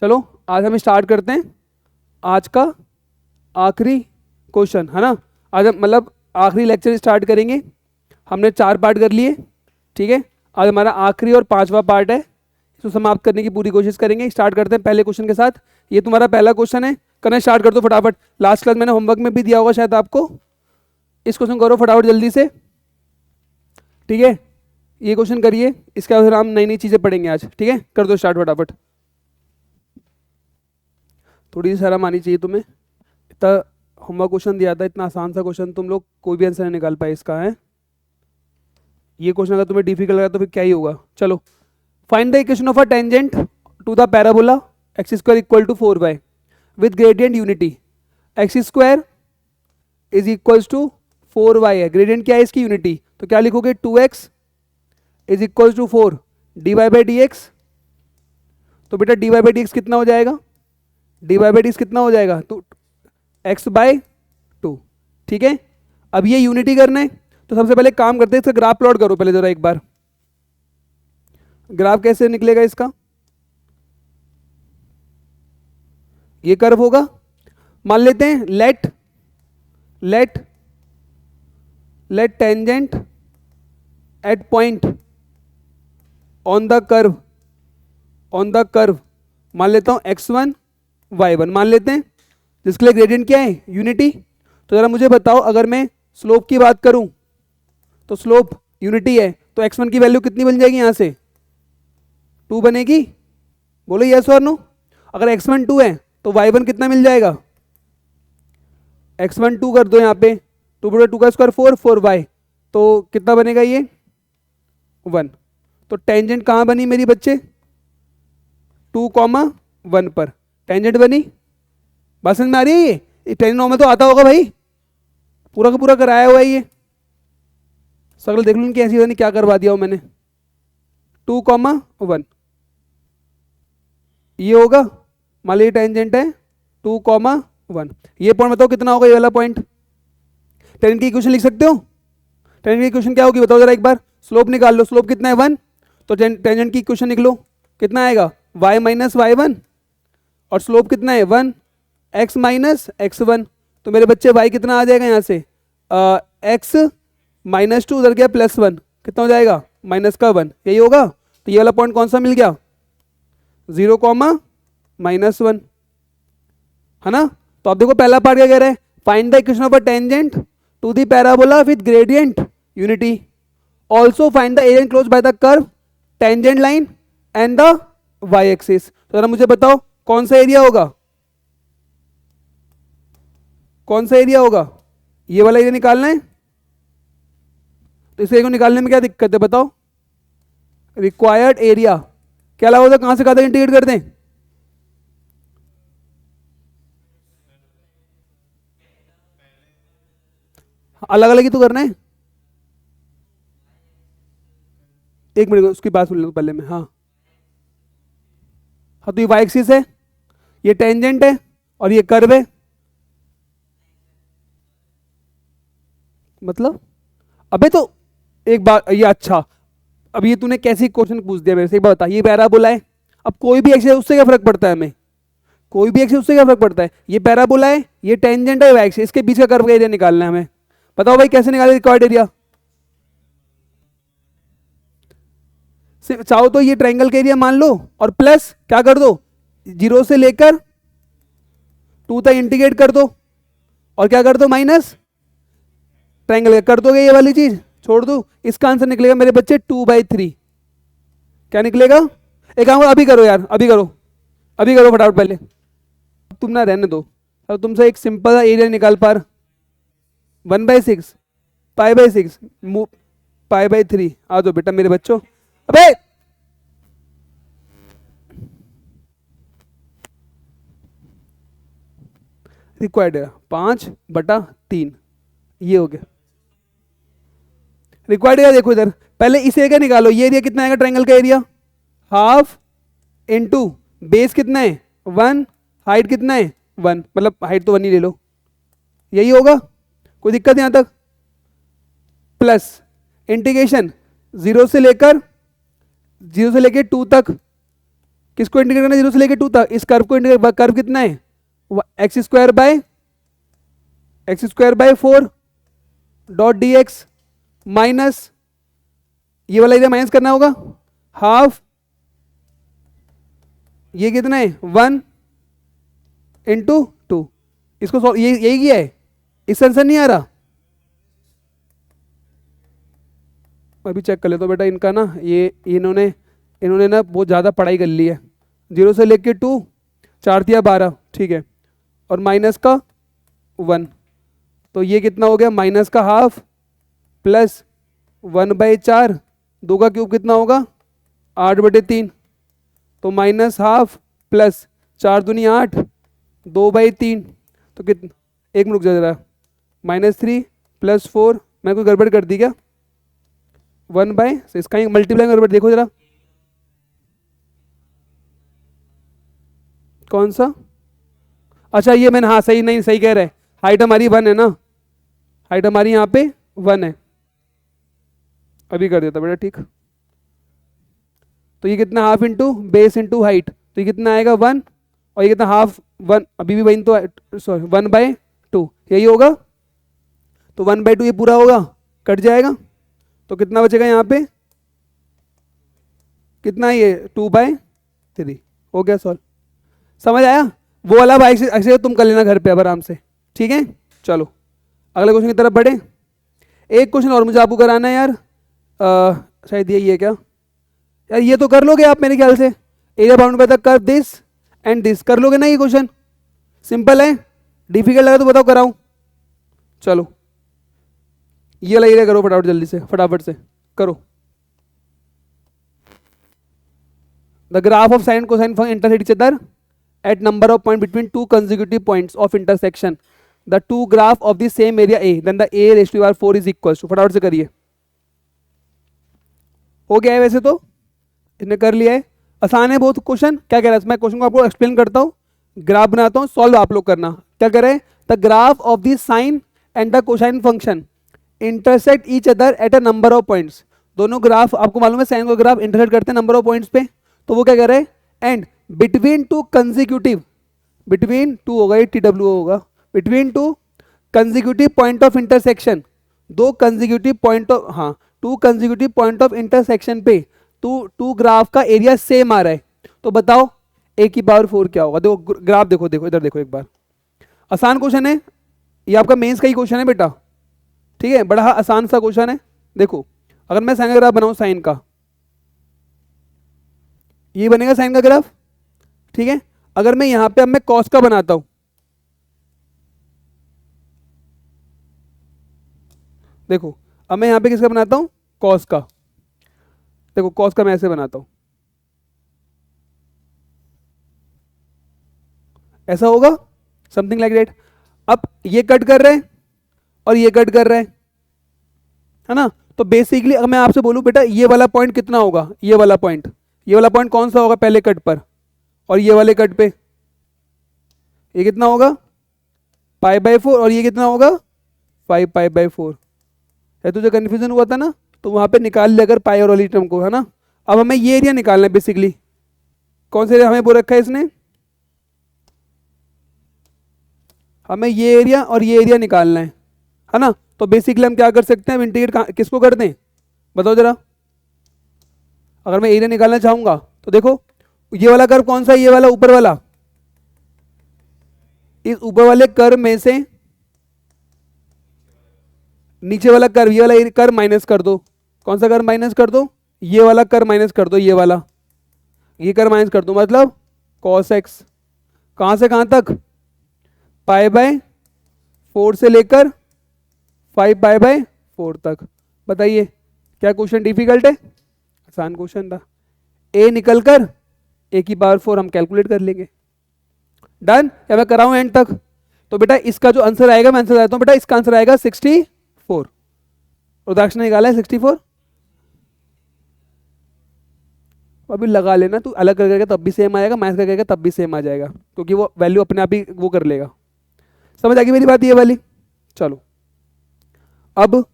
चलो आज हम स्टार्ट करते हैं आज का आखिरी क्वेश्चन, है ना। आज हम मतलब आखिरी लेक्चर स्टार्ट करेंगे। हमने 4 पार्ट कर लिए, ठीक है। आज हमारा आखिरी और 5वां पार्ट है, इसको समाप्त करने की पूरी कोशिश करेंगे। स्टार्ट करते हैं पहले क्वेश्चन के साथ। ये तुम्हारा पहला क्वेश्चन है, करना स्टार्ट कर दो फटाफट। लास्ट क्लास मैंने होमवर्क में भी दिया होगा शायद आपको। इस क्वेश्चन करो फटाफट जल्दी से, ठीक है। ये क्वेश्चन करिए, इसके बाद हम नई नई चीज़ें पढ़ेंगे आज, ठीक है। कर दो स्टार्ट फटाफट। थोड़ी सी शर्म आनी चाहिए तुम्हें, इतना होमवर्क क्वेश्चन दिया था, इतना आसान सा क्वेश्चन, तुम लोग कोई भी आंसर नहीं निकाल पाए इसका, है। ये क्वेश्चन अगर तुम्हें डिफिकल्ट लगा तो फिर क्या ही होगा। चलो, find the equation of a tangent to the parabola x square equal to 4y with gradient unity. X square is equals to 4y है, ग्रेडियंट क्या है इसकी, यूनिटी। तो क्या लिखोगे, 2x is equals to 4 dy by d x. तो बेटा dy by d x कितना हो जाएगा, dy बाई डी एक्स कितना हो जाएगा, तो x बाई 2, ठीक है। अब ये यूनिटी करना है तो सबसे पहले काम करते हैं, इसका ग्राफ प्लॉट करो पहले जरा एक बार। ग्राफ कैसे निकलेगा इसका, ये कर्व होगा। मान लेते हैं let tangent at point on the curve मान लेता हूं x1 y1 मान लेते हैं, जिसके लिए ग्रेडियंट क्या है, यूनिटी। तो जरा मुझे बताओ, अगर मैं स्लोप की बात करूं तो स्लोप यूनिटी है, तो x1 की वैल्यू कितनी बन जाएगी, यहां से 2 बनेगी। बोलो यस और नो। अगर x1 2 है तो y1 कितना मिल जाएगा, x1 2 कर दो यहाँ पे, 2 बटे 2 का स्क्वायर 4y, तो कितना बनेगा ये 1। तो टेंजेंट कहाँ बनी मेरी बच्चे, 2,1 पर टेंजेंट बनी। बात समझ में आ रही है। ये टेंजेंट में तो आता होगा भाई, पूरा का पूरा कराया हुआ है ये। सगल देख लो इनकी ऐसी नहीं क्या करवा दिया हो मैंने। 2,1 ये होगा, मान लीजिए टेंजेंट है 2,1। ये पॉइंट बताओ कितना होगा, ये वाला पॉइंट। टेंजेंट की इक्वेशन लिख सकते हो, टेंजेंट की इक्वेशन क्या होगी बताओ जरा एक बार। स्लोप निकाल लो, स्लोप कितना है 1, तो टेंजेंट की इक्वेशन निकलो, कितना आएगा y माइनस y1, और स्लोप कितना है 1 x माइनस x1। तो मेरे बच्चे y कितना आ जाएगा यहाँ से, x माइनस 2 उधर गया +1, कितना हो जाएगा माइनस का 1, यही होगा। तो ये वाला पॉइंट कौन सा मिल गया, 0,-1, है ना। तो आप देखो पहला पार्ट क्या कह रहा है, find the equation of a tangent to the parabola with gradient unity, also find the area enclosed by the curve tangent line and the y axis. तो जरा मुझे बताओ कौन सा एरिया होगा, कौन सा एरिया होगा, ये वाला एरिया निकालना है। तो इस एरिया को निकालने में क्या दिक्कत है बताओ, रिक्वायर्ड एरिया क्या लगा होता, कहां से कहां तक इंटीग्रेट कर दें, अलग अलग ही तो करना है। एक मिनट उसकी बात सुन लो पहले में। हाँ हाँ, तो ये y एक्सिस है, ये टेंजेंट है, और ये कर्व है। मतलब अबे तो एक बात, ये अच्छा, अब ये तूने कैसे क्वेश्चन पूछ दिया मेरे से, एक बात बता। ये पैराबोला है, अब कोई भी एक्सिस उससे क्या फर्क पड़ता है हमें, कोई भी एक्सिस उससे क्या फर्क पड़ता है। ये पैराबोला है, ये टेंजेंट है y एक्सिस, इसके बीच का कर्व का एरिया निकालना है हमें। बताओ भाई कैसे निकाले रिक्वायर्ड एरिया। चाहो तो ये ट्रायंगल का एरिया मान लो, और प्लस क्या कर दो, 0 से लेकर 2 तक इंटीग्रेट कर दो, और क्या कर दो माइनस ट्रायंगल कर दोगे, ये वाली चीज छोड़ दो। इसका आंसर निकलेगा मेरे बच्चे 2/3। क्या निकलेगा, एक काम अभी करो यार, अभी करो फटाफट पहले, तुम ना रहने दो। अब तुमसे एक सिंपल एरिया निकाल पार, 1/6 π/6 π/3। आ जाओ बेटा मेरे बच्चों। अबे रिक्वायर्ड है 5/3, ये हो गया रिक्वायर्ड एरिया। देखो इधर पहले इस एरिया निकालो, ये एरिया कितना आएगा ट्रायंगल का एरिया, हाफ इनटू बेस कितना है 1, हाइट कितना है 1, मतलब हाइट तो 1 ही ले लो, यही होगा। कोई दिक्कत यहां तक, प्लस इंटीग्रेशन 0 से लेकर 2 तक किसको इंटीग्रेट करना है 0 से लेके 2 तक, इस कर्व को इंटीग्रेट, कर्व कितना है x square by 4 dot D x minus ये वाला एरिया माइनस करना होगा हाफ, ये कितना है 1 इंटू 2, इसको ये यही किया है, इससे आंसर नहीं आ रहा। अभी चेक कर ले तो बेटा इनका ना ये इन्होंने ना बहुत ज़्यादा पढ़ाई कर ली है। 0 से लेके 2, 4 दिया 12, ठीक है, और माइनस का 1, तो ये कितना हो गया माइनस का हाफ प्लस 1/4, 2 का क्यूब कितना होगा 8/3, तो माइनस हाफ प्लस 4 दूनी 8, 2/3, तो कितना, एक मिनट रुक जा जरा, -3 + 4, मैं कोई गड़बड़ कर दी क्या 1 इसका ही मल्टीप्लाई गड़बड़ देखो जरा कौन सा, अच्छा ये मैंने, हाँ सही, नहीं सही कह रहे, हाइट हमारी 1 है ना, हाइट हमारी यहाँ पे 1 है, अभी कर देता बेटा ठीक। तो ये कितना half into base into height, तो ये कितना आएगा 1, और ये कितना हाफ 1, अभी भी 1 तो सॉरी 1/2 यही होगा, तो 1/2 ये पूरा होगा कट जाएगा, तो कितना बचेगा यहाँ पे, कितना ये 2/3 हो गया सॉल्व। समझ आया, वो वाला भाई ऐसे तुम कर लेना घर पे अब आराम से, ठीक है। चलो अगले क्वेश्चन की तरफ बढ़े। एक क्वेश्चन और मुझे आपको कराना है यार, शायद यही है क्या यार, ये तो कर लोगे आप मेरे ख्याल से, area bound by the curve this and this, कर लोगे ना ये क्वेश्चन, सिंपल है, डिफिकल्ट लगा तो बताओ कराऊं। चलो ये वाला एरिया करो फटाफट, जल्दी से फटाफट से करो। The graph of sine cosine function intersect each other at number of point between two consecutive points of intersection, the two graph of the same area A, then the A raised to power 4 is equals to, फटाफट से करिए। हो गया है वैसे तो, इसने कर लिया है, आसान है बहुत क्वेश्चन। क्या कह रहा है, मैं क्वेश्चन को आपको एक्सप्लेन करता हूँ, ग्राफ बनाता हूँ, सॉल्व आप लोग करना। क्या कह रहे हैं, the graph of the sine and the cosine function intersect each other at a number of points, दोनों ग्राफ आपको मालूम है साइन को ग्राफ इंटरसेक्ट करते हैं नंबर ऑफ पॉइंट्स पे, तो वो क्या कह रहे हैं, and between two consecutive, between two होगा ये TW होगा, between two consecutive point of intersection, दो कंजिक्यूटिव पॉइंट ऑफ, हाँ to consecutive point of intersection पे टू ग्राफ का एरिया सेम आ रहा है, तो बताओ A⁴ क्या होगा। देखो ग्राफ देखो, देखो इधर देखो एक बार, आसान क्वेश्चन है ये, आपका मेंस का ही क्वेश्चन है बेटा, ठीक है, बड़ा आसान सा क्वेश्चन है। देखो अगर मैं साइन का ग्राफ बनाऊं, साइन का ये बनेगा साइन का ग्राफ, ठीक है। अगर मैं यहां पे अब मैं कॉस का बनाता हूं, देखो अब मैं यहां पे किसका बनाता हूं, कॉस का, देखो कॉस का मैं ऐसे बनाता हूं, ऐसा होगा समथिंग लाइक दैट। अब ये कट कर रहे हैं और ये कट कर रहे हैं, है ना, तो बेसिकली अगर मैं आपसे बोलूं बेटा ये वाला पॉइंट कितना होगा, ये वाला पॉइंट कौन सा होगा पहले कट पर, और ये वाले कट पे ये कितना होगा π/4, और ये कितना होगा 5π/4 है। तुझे कंफ्यूजन हुआ था ना, तो वहां पे निकाल लिया अगर पाई और वाली टर्म को, है ना। अब हमें ये एरिया निकालना है बेसिकली, कौन से एरिया हमें बोल रखा है इसने, हमें ये एरिया और ये एरिया निकालना है ना। तो बेसिकली हम क्या कर सकते हैं, इंटीग्रेट किसको कर दें बताओ जरा। अगर मैं एरिया निकालना चाहूंगा तो देखो ये वाला कर्व कौन सा है, ये वाला ऊपर वाला, इस ऊपर वाले कर्व में से नीचे वाला कर्व, ये वाला कर्व माइनस कर दो, कौन सा कर्व माइनस कर दो, ये वाला कर्व माइनस कर दो, ये वाला ये कर्व माइनस कर दो, मतलब cos x, कहां से कहां तक π/4 से लेकर 5π/4 तक। बताइए क्या क्वेश्चन डिफिकल्ट है, आसान क्वेश्चन था। ए निकलकर A⁴ हम कैलकुलेट कर लेंगे, डन। या मैं कराऊं एंड तक, तो बेटा इसका जो आंसर आएगा, मैं आंसर बताता हूं बेटा, इसका आंसर आएगा 64, रुद्राक्ष ने निकाला है 64, अभी लगा लेना, तू अलग कर करके तब भी सेम आएगा, माइनस कर करके तब भी सेम आ जाएगा, क्योंकि वो वैल्यू अपने आप ही वो कर लेगा। समझ आ गई मेरी बात ये वाली। चलो अब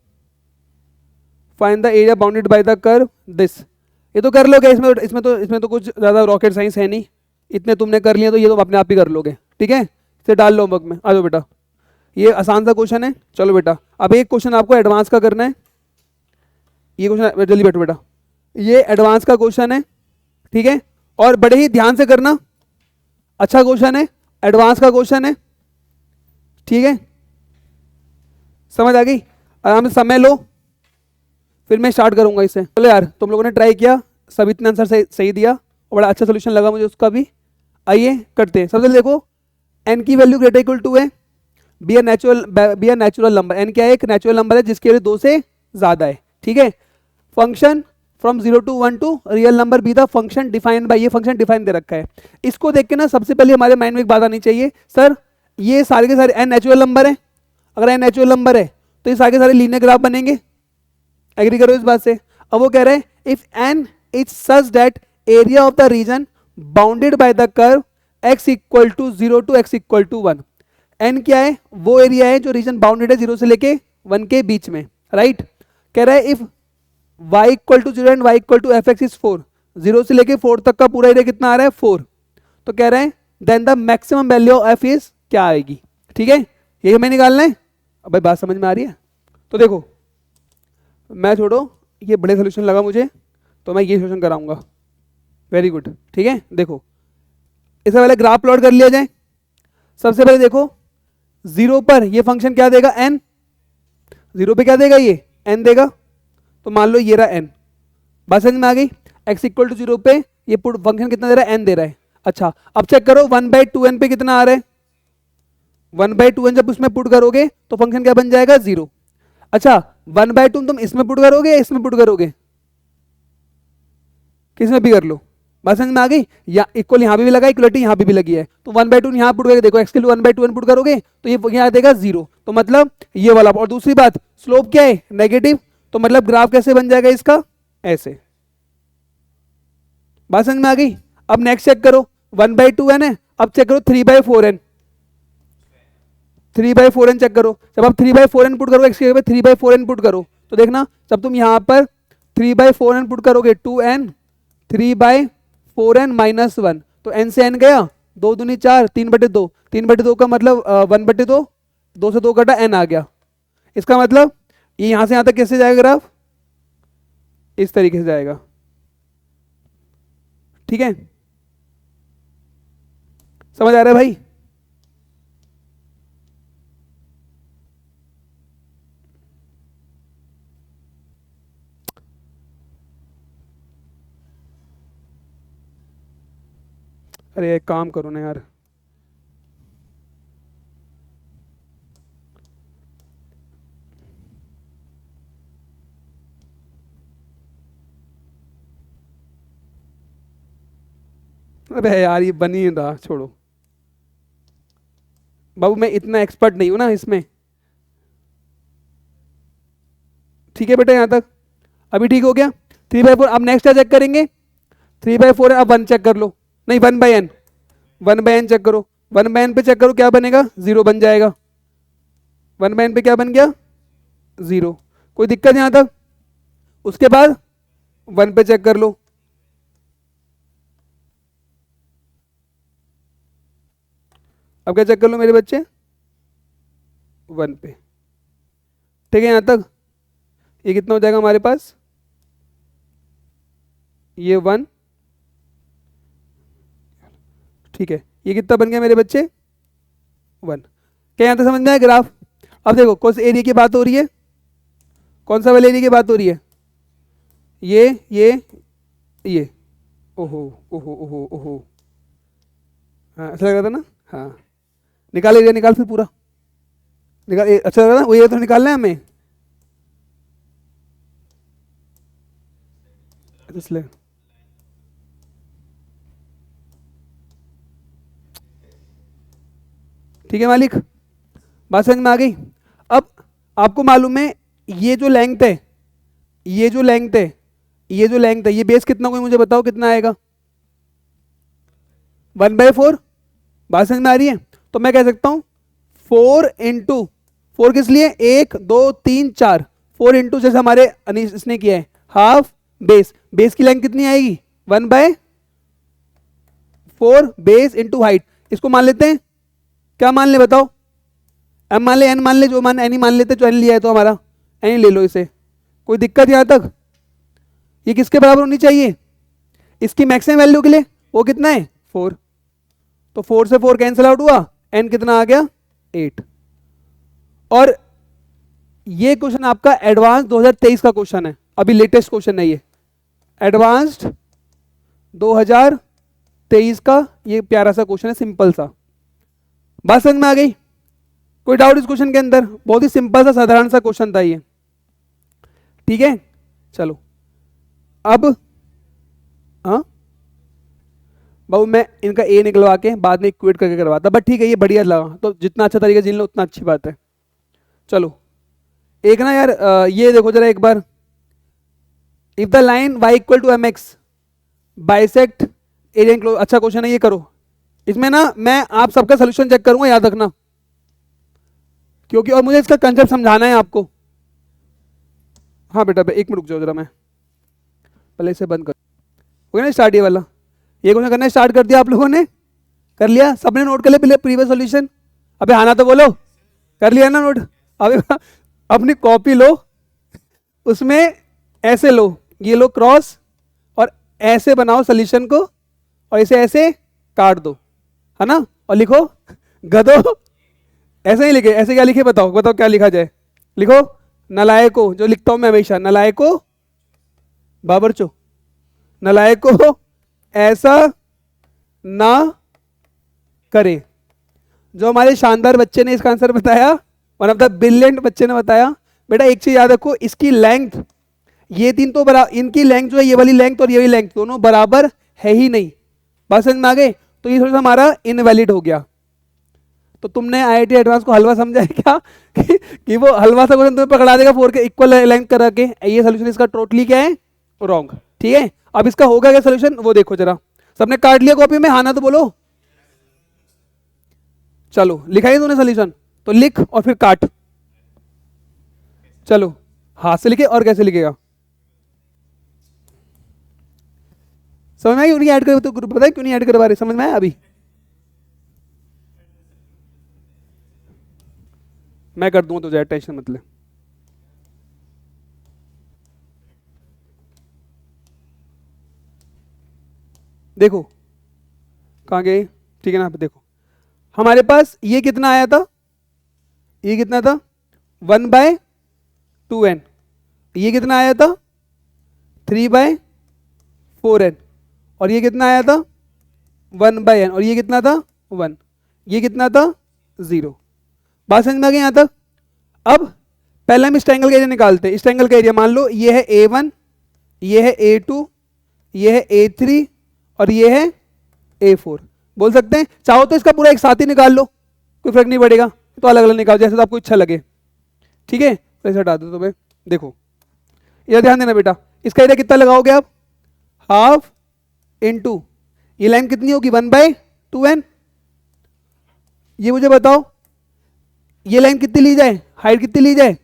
find the area bounded by the curve this, ये तो कर लोगे, इसमें तो कुछ ज़्यादा रॉकेट साइंस है नहीं, इतने तुमने कर लिए तो ये तो अपने आप ही कर लोगे। ठीक है, इसे डाल लो होमवर्क में, आ जाओ बेटा, ये आसान सा क्वेश्चन है। चलो बेटा, अब एक क्वेश्चन आपको एडवांस का करना है। ये क्वेश्चन जल्दी बैठो बेटा, ये एडवांस का क्वेश्चन है, ठीक है, और बड़े ही ध्यान से करना। अच्छा क्वेश्चन है, एडवांस का क्वेश्चन है, ठीक है, समझ आ गई? आराम से समय लो, फिर मैं स्टार्ट करूंगा इसे। चलो यार, तुम लोगों ने ट्राई किया, सभी इतने आंसर सही दिया और बड़ा अच्छा सोल्यूशन लगा मुझे उसका भी। आइए करते हैं। सबसे पहले देखो, n की वैल्यू ग्रेटर इक्वल टू है, be a natural number. n क्या है? एक नेचुरल नंबर है जिसके वैल्यू 2 से ज्यादा है, ठीक है। Function from 0 to 1 to real number be the function defined by, ये फंक्शन डिफाइन दे रखा है। इसको देख के ना सबसे पहले हमारे माइंड में एक बात आनी चाहिए, सर ये सारे के सारे n नेचुरल नंबर है, अगर n नेचुरल नंबर है तो ये सारे के सारे लीनियर ग्राफ बनेंगे। एग्री करो इस बात से? अब वो कह रहे हैं if n is such that area of the region bounded by the curve x equal to 0 to x equal to 1। n क्या है? वो एरिया है जो रीजन बाउंडेड है 0 से लेके 1 के बीच में, राइट। कह रहा है if y equal to 0 and y equal to f x is 4, 0 से लेके 4 तक का पूरा एरिया कितना आ रहा है? 4। तो कह रहे हैं then the maximum value of f is क्या आएगी? ठीक है, ये हमें निकालना है। अब भाई बात समझ में आ रही है? तो देखो, मैं छोड़ो, ये बड़े सोल्यूशन लगा मुझे तो मैं ये सोल्यूशन कराऊंगा। वेरी गुड, ठीक है। देखो, इससे पहले ग्राफ प्लॉट कर लिया जाए। सबसे पहले देखो, 0 पर ये फंक्शन क्या देगा? n। 0 पे क्या देगा? ये n देगा। तो मान लो ये रहा n, बात समझ में आ गई? x इक्वल टू 0 पे ये फंक्शन कितना दे रहा है? n दे रहा है। अच्छा, अब चेक करो 1/2n पे कितना आ रहा है? 1/2n जब उसमें पुट करोगे तो फंक्शन क्या बन जाएगा? 0। अच्छा, 1/2 तुम इसमें पुट करोगे या इसमें पुट करोगे? किसमें भी कर लो, बात समझ में आ गई? या इक्वल यहाँ भी लगा, इक्वलिटी यहाँ भी लगी है, तो 1/2 यहाँ पुट करके देखो, x के लिए 1/2 पुट करोगे तो ये यहाँ देगा 0, तो मतलब ये वाला। और दूसरी बात, स्लोप क्या है? नेगेटिव, तो मतलब ग्राफ कैसे बन जाएगा इसका? ऐसे। बात समझ में आ गई? अब नेक्स्ट चेक करो, 1/2n है, अब चेक करो 3/4n। 3/4n चेक करो, जब आप 3/4n पुट करोगे, x के 3/4n पुट करो तो देखना, जब तुम यहाँ पर 3/4n पुट करोगे 2n, 3/4n माइनस 1, तो n से n गया, 2 दूनी 4, 3/2, 3/2 का मतलब 1/2, 2 से 2 कटा n आ गया। इसका मतलब ये यहां से यहां तक कैसे जाएगा ग्राफ? इस तरीके से जाएगा, ठीक है। समझ आ रहा है भाई? अरे एक काम करो ना यार, अबे यार ये बन ही नहीं रहा, छोड़ो बाबू, मैं इतना एक्सपर्ट नहीं हूं ना इसमें। ठीक है बेटा, यहां तक अभी ठीक हो गया। 3/4, अब नेक्स्ट क्या चेक करेंगे? 3/4 है, अब 1 चेक कर लो, नहीं 1/n, 1/n चेक करो। 1/n पे चेक करो क्या बनेगा? 0 बन जाएगा। 1/n पे क्या बन गया? 0। कोई दिक्कत यहां तक? उसके बाद 1 पे चेक कर लो, अब क्या चेक कर लो मेरे बच्चे? 1 पे। ठीक है, यहां तक ये कितना हो जाएगा हमारे पास? ये 1, ठीक है, ये कितना बन गया मेरे बच्चे? 1। क्या यहां तक समझ में आया ग्राफ? अब देखो कौन से एरिया की बात हो रही है, कौन सा वाले एरिया की बात हो रही है? ये। ओहो ओहो ओहो ओहो, हाँ अच्छा लग रहा था ना? हाँ, निकाल एरिया, निकाल फिर पूरा निकाल। अच्छा लग रहा था वो, ये तो निकालना है हमें इसलिए। ठीक है मालिक, बात समझ में आ गई? अब आपको मालूम है ये जो लेंथ है, ये जो लेंथ है, ये जो लेंथ है, ये बेस कितना, कोई मुझे बताओ कितना आएगा? 1/4। बात समझ में आ रही है? तो मैं कह सकता हूं 4 इंटू 4, किस लिए? 1 2 3 4, 4 इंटू जैसे हमारे अनीश इसने किया है हाफ बेस, बेस की लेंथ कितनी आएगी 1/4 बेस इंटू हाइट। इसको मान लेते हैं, क्या मान ले बताओ, एम मान ले, एन मान ले, जो मान एन ही मान लेते, जो एन लिया है तो हमारा एन ही ले लो इसे, कोई दिक्कत यहां तक। ये किसके बराबर होनी चाहिए, इसकी मैक्सिमम वैल्यू के लिए, वो कितना है 4, तो 4 से 4 कैंसिल आउट हुआ, एन कितना आ गया 8। और ये क्वेश्चन आपका एडवांस 2023 का क्वेश्चन है, अभी लेटेस्ट क्वेश्चन है ये, एडवांस्ड 2023 का ये प्यारा सा क्वेश्चन है, सिंपल सा। बात समझ में आ गई, कोई डाउट इस क्वेश्चन के अंदर, बहुत ही सिंपल सा साधारण सा क्वेश्चन था ये, ठीक है। चलो अब हाँ बाबू मैं इनका ए निकलवा के बाद में इक्वेट करके करवाता, बट ठीक है ये बढ़िया लगा, तो जितना अच्छा तरीके से जिन लो उतना अच्छी बात है। चलो एक ना यार ये देखो जरा एक बार, if the line y equal to mx bisect area enclose, अच्छा क्वेश्चन है ये, करो। इसमें ना मैं आप सबका सोल्यूशन चेक करूंगा, याद रखना, क्योंकि और मुझे इसका कंसेप्ट समझाना है आपको। हाँ बेटा एक मिनट रुक जाओ जरा, मैं पहले इसे बंद कर, हो गया ना स्टार्ट ये वाला, ये क्वेश्चन करना स्टार्ट कर दिया आप लोगों ने, कर लिया सबने, नोट कर लिया प्रीवियस सॉल्यूशन। अबे हाँ ना तो बोलो, कर लिया ना नोट। अबे अपनी कॉपी लो, उसमें ऐसे लो, ये लो क्रॉस, और ऐसे बनाओ सॉल्यूशन को, और इसे ऐसे काट दो, है ना, और लिखो गधो, ऐसे ही लिखे, ऐसे क्या लिखे बताओ, बताओ क्या लिखा जाए, लिखो नलायको, जो लिखता हूं मैं हमेशा, नलायको बाबरचो, नलायको ऐसा ना करे। जो हमारे शानदार बच्चे ने इसका आंसर बताया, वन ऑफ द ब्रिलियंट बच्चे ने बताया, बेटा एक चीज याद रखो, इसकी लेंथ, ये तीन तो बराबर, इनकी लेंथ जो है, ये वाली लेंथ और ये वाली लेंथ दोनों बराबर है ही नहीं, बात समझ में आ गई, तो ये थोड़ा सा हमारा इनवैलिड हो गया। तो तुमने आईआईटी एडवांस को हलवा समझा है क्या कि वो हलवा सा क्वेश्चन तुम्हें पकड़ा देगा 4 के इक्वल लेंथ करा के, ये सोल्यूशन इसका टोटली क्या है, रॉन्ग, ठीक है। अब इसका होगा क्या सोल्यूशन, वो देखो जरा, सबने काट लिया कॉपी में, हाँ ना तो बोलो। चलो लिखा है तूने सोल्यूशन, तो लिख और फिर काट, चलो हाथ से लिखे, और कैसे लिखेगा, समझ में आई, क्यों नहीं ऐड कर, तो पता है क्यों नहीं ऐड करवा रहे, समझ में आया अभी, मैं कर दूंगा, तो जाए टेंशन मत ले। देखो कहाँ गए, ठीक है ना, देखो हमारे पास ये कितना आया था, ये कितना था 1/2n, ये कितना आया था 3/4n, और ये कितना आया था 1/n, और ये कितना था 1, ये कितना था 0। बात समझ में आ गई यहाँ तक। अब पहले हम इस ट्रायंगल का एरिया निकालते हैं, इस ट्रायंगल का एरिया मान लो ये है A1, ये है A2, ये है A3, और ये है A4, बोल सकते हैं, चाहो तो इसका पूरा एक साथ ही निकाल लो, कोई फर्क नहीं पड़ेगा, तो अलग अलग निकालो जैसे तो आपको इच्छा लगे, ठीक है। पैसे हटा दो, तो मैं देखो ये ध्यान देना बेटा, इसका एरिया कितना लगाओगे आप, हाफ इंटू, ये लाइन कितनी होगी 1/2n, ये मुझे बताओ, ये लाइन कितनी ली जाए, हाइट कितनी ली जाए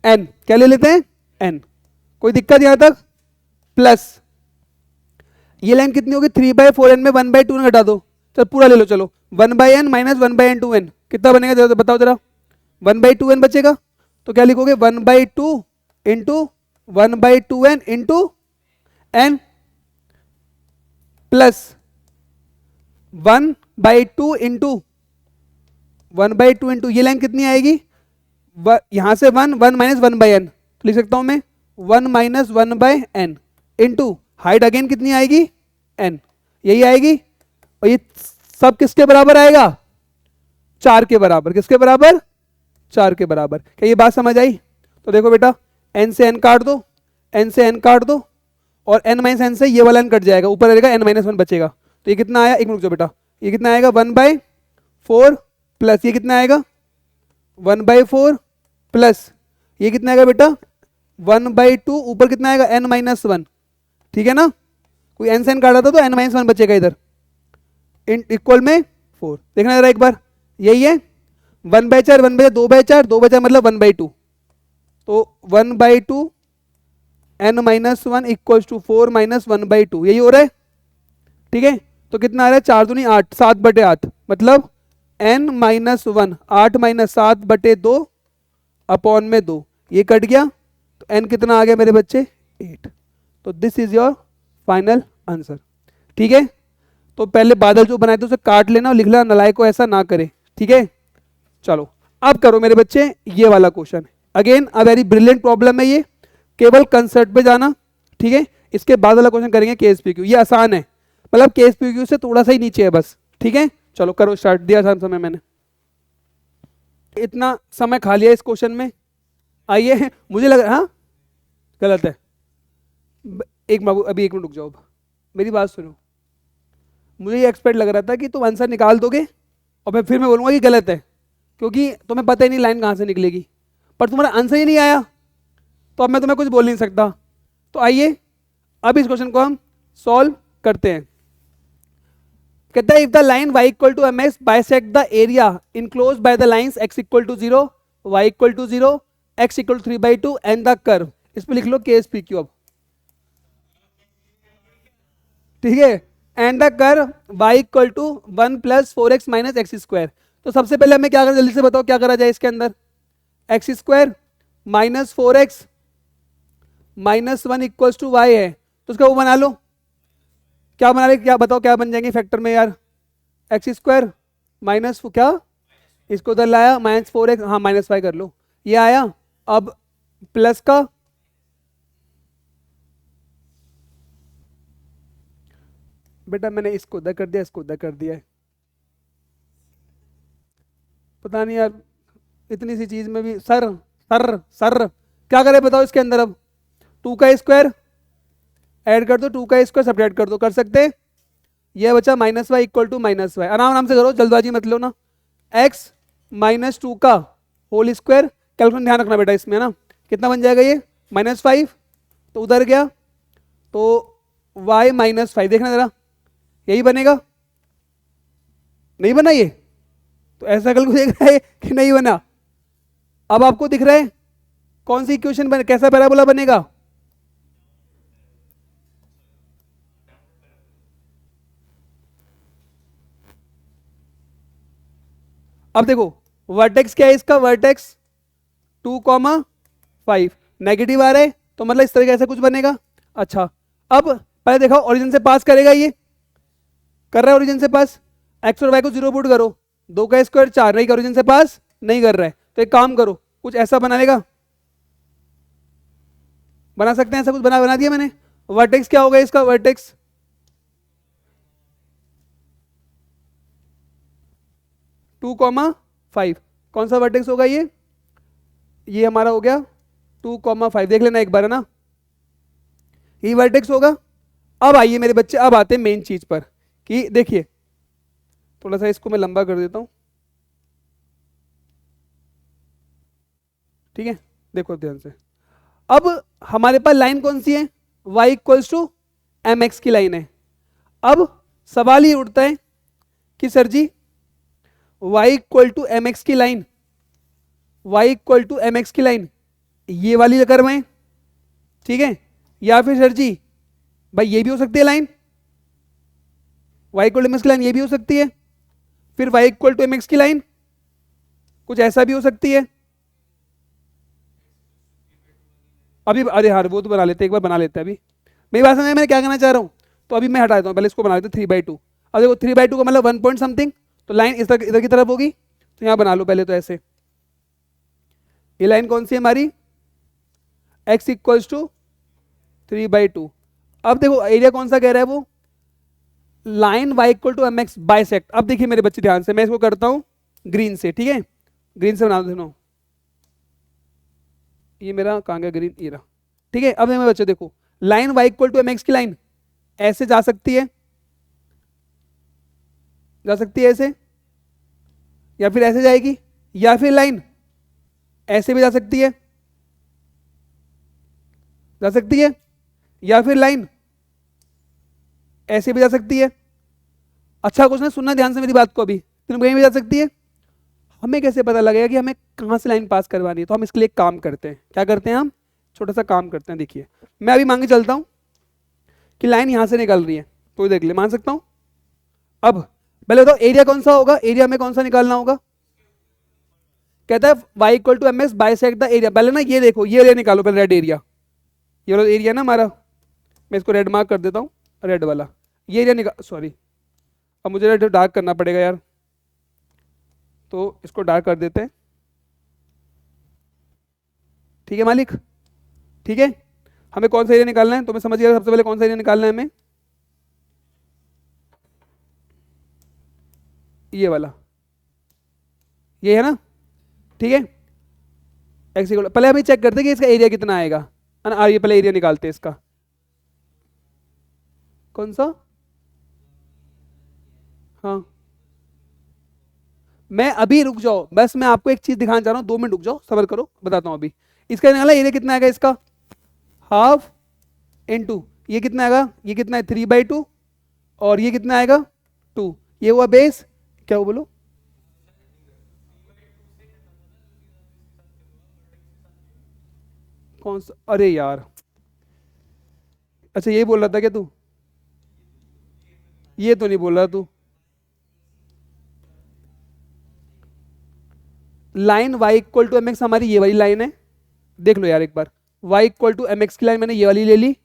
n, क्या ले लेते हैं n, कोई दिक्कत यहां तक, प्लस ये लाइन कितनी होगी 3/4n में 1/2n घटा दो, चल पूरा ले लो, चलो 1/n माइनस 1/n2n कितना बनेगा जरा बताओ जरा, 1/2n बचेगा, तो क्या लिखोगे 1/2 into 1/2n into n plus 1/2 into 1/2 into, ये लाइन कितनी आएगी, यहां से 1 माइनस 1/n, तो लिख सकता हूं मैं 1 minus 1/n into height again कितनी आएगी n, यही आएगी, और ये सब किसके बराबर आएगा 4 के बराबर, किसके बराबर 4 के बराबर। क्या ये बात समझ आई, तो देखो बेटा n से n काट दो, n से n काट दो, और n माइनस n से ये वाला n कट जाएगा, ऊपर रहेगा n माइनस 1 बचेगा, तो ये कितना आया, एक मिनट रुक जाओ बेटा, ये कितना आएगा 1/4 प्लस ये कितना आएगा 1/4 प्लस ये कितना आएगा बेटा 1/2, ऊपर कितना आएगा n माइनस 1, ठीक है ना, कोई n से n काटा था तो n माइनस 1 बचेगा इधर, इक्वल में 4, देखना जरा एक बार, यही है 1/4 2/4 2/4 मतलब 1/2, तो 1/2 n minus one equal to 4 minus 1/2, यही हो रहा है, ठीक है। तो कितना आ रहा है, 4 दूनी 8, 7/8, मतलब n minus one, 8 minus 7/2 upon में 2, ये कट गया, तो n कितना आ गया मेरे बच्चे, 8। तो this is your final answer, ठीक है। तो पहले बादल जो बनाए थे उसे काट लेना और लिख लेना, नलायक को ऐसा ना करे, ठीक है। चलो अब करो मेरे बच्चे ये वाला question, again a very brilliant problem है ये, केवल कंसेप्ट पे जाना, ठीक है। इसके बाद वाला क्वेश्चन करेंगे केएसपीक्यू, ये आसान है, मतलब केएसपीक्यू से थोड़ा सा ही नीचे है बस, ठीक है। चलो करो स्टार्ट, दिया आसान समय मैंने, इतना समय खा लिया इस क्वेश्चन में। आइए, मुझे लग रहा, हाँ गलत है, एक बाबू अभी 1 मिनट रुक जाओ, मेरी बात सुनो। मुझे ये एक्सपेक्ट लग रहा था कि तुम आंसर निकाल दोगे और फिर मैं बोलूँगा कि गलत है, क्योंकि तुम्हें पता ही नहीं लाइन कहाँ से निकलेगी, पर तुम्हारा आंसर ही नहीं आया, तो अब मैं तुम्हें कुछ बोल नहीं सकता। तो आइए अब इस क्वेश्चन को हम सॉल्व करते हैं। कहता है if the line y equal to M x bisect the area enclose by the lines x equal to 0, y equal to 0, x equal to 3/2 and the curve, इस पे लिख लो KSPQ अब, ठीक है। And the curve y equal to 1 plus 4x minus x square. तो सबसे पहले हमें क्या करना, जल्दी से बताओ क्या करा जाए इसके अंदर, x square minus 4x minus 1 equal to y है, तो उसका वो बना लो, क्या बना रहे, क्या बताओ क्या बन जाएंगे फैक्टर में यार, एक्स स्क्वायर माइनस क्या, इसको उधर लाया -4x, हाँ -5 कर लो, ये आया, अब प्लस का बेटा मैंने इसको उधर कर दिया, इसको उधर कर दिया है, पता नहीं यार इतनी सी चीज में भी सर सर सर क्या करे बताओ इसके अंदर। अब 2 का स्क्वायर ऐड कर दो, 2 का स्क्वायर सब्ट्रैक्ट कर दो, कर सकते, ये बचा -y इक्वल टू -y, आराम आराम से करो, जल्दबाजी मत लो ना। x माइनस 2 का होल स्क्वायर, कैलकुलेशन ध्यान रखना बेटा इसमें, है ना, कितना बन जाएगा ये -5, तो उधर गया, तो y -5 देखना जरा, यही बनेगा, नहीं बना ये, तो ऐसा कैलकुलेट देख रहा है कि नहीं बना। अब आपको दिख रहा है कौन सी इक्वेशन बने, कैसा पैराबोला बनेगा, अब देखो वर्टेक्स क्या है इसका, वर्टेक्स 2,5 नेगेटिव आ रहा है, तो मतलब इस तरीके से कुछ बनेगा। अच्छा अब पहले देखो ओरिजिन से पास करेगा, ये कर रहा है ओरिजिन से पास, एक्स और वाई को 0 पुट करो, 2 का स्क्वायर 4, नहीं ओरिजिन से पास नहीं कर रहा है, तो एक काम करो कुछ ऐसा बना लेगा, बना सकते हैं ऐसा कुछ, बना दिया मैंने। वर्टेक्स क्या होगा इसका, वर्टेक्स 2,5, कौन सा वर्टेक्स होगा ये हमारा हो गया 2,5, देख लेना एक बार, है ना, ये वर्टेक्स होगा। अब आइए मेरे बच्चे, अब आते हैं मेन चीज पर, कि देखिए थोड़ा सा इसको मैं लंबा कर देता हूं, ठीक है, देखो ध्यान से। अब हमारे पास लाइन कौन सी है, y equals to M x की लाइन है। अब सवाल ये उठता है कि sir ji y equal to M x की line, y equal to M x की लाइन ये वाली करवाएं, ठीक है, या फिर सर जी भाई ये भी हो सकती है line, y equal to M x की लाइन ये भी हो सकती है, फिर y equal to M x की लाइन कुछ ऐसा भी हो सकती है। अभी अरे हाँ वो तो बना लेते, एक बार बना लेते हैं, अभी मेरी बात समझ में मैं क्या करना चाह रहा हूँ, तो अभी मैं हटा देता हूँ, पहले इसको बना देता हूँ 3/2। अब देखो 3/2 का मतलब 1 पॉइंट समथिंग, तो लाइन इधर की तरफ होगी, तो यहाँ बना लो पहले तो ऐसे, ये लाइन कौन सी है हमारी, x इक्वल्स टू 3/2। अब देखो एरिया कौन सा कह रहा है वो, line y equal to M x bisect. अब देखिए मेरे बच्चे ध्यान से, मैं इसको करता हूँ ग्रीन से, ठीक है, ग्रीन से बना दो, ये मेरा कहाँ गया ग्रीन, ये रहा, ठीक है। अब मेरे बच्चे देखो line y equal to M x की लाइन ऐसे जा सकती है, जा सकती है ऐसे, या फिर ऐसे जाएगी, या फिर लाइन ऐसे भी जा सकती है, जा सकती है, या फिर लाइन ऐसे भी जा सकती है। अच्छा कुछ ना सुनना ध्यान से मेरी बात को, अभी तीनों कहीं भी जा सकती है। हमें कैसे पता लगेगा कि हमें कहाँ से लाइन पास करवानी है, तो हम इसके लिए एक काम करते हैं, क्या करते हैं हम, छोटा सा काम करते हैं, देखिए मैं अभी मान के चलता हूँ कि लाइन यहाँ से निकल रही है, तो देख ले, मान सकता हूँ। अब पहले बताओ एरिया कौन सा होगा, एरिया में कौन सा निकालना होगा। कहता है y equal to M x bisect the area. पहले ना ये देखो, ये एरिया निकालो पहले, रेड एरिया, ये वाला एरिया ना हमारा, मैं इसको रेड मार्क कर देता हूँ, रेड वाला ये एरिया निकाल, सॉरी अब मुझे डार्क करना पड़ेगा यार, तो इसको डार्क कर देते हैं, ठीक है मालिक, ठीक है। हमें कौन सा एरिया निकालना है, तो मैं समझ गया सबसे पहले कौन सा एरिया निकालना है हमें, ये वाला, ये है ना, ठीक है। एक्स इक्वल, पहले हम चेक करते हैं कि इसका एरिया कितना आएगा, है ना। ये पहले एरिया निकालते हैं इसका, कौन सा, हाँ मैं अभी, रुक जाओ बस, मैं आपको एक चीज दिखाना चाह रहा हूँ, 2 मिनट रुक जाओ, सबर करो, बताता हूँ अभी। इसका निकाला एरिया कितना आएगा इसका, हाफ इनटू ये कितना आएगा, ये कितना है 3/2, और ये कितना आएगा 2, ये हुआ बेस, क्या हुआ बोलो, कौन सा, अरे यार, अच्छा ये बोल रहा था क्या तू, ये तो नहीं बोल रहा तू। Line y equal to M x हमारी ये वाली लाइन है, देख लो यार एक बार, y equal to M x की लाइन मैंने ये वाली ले ली,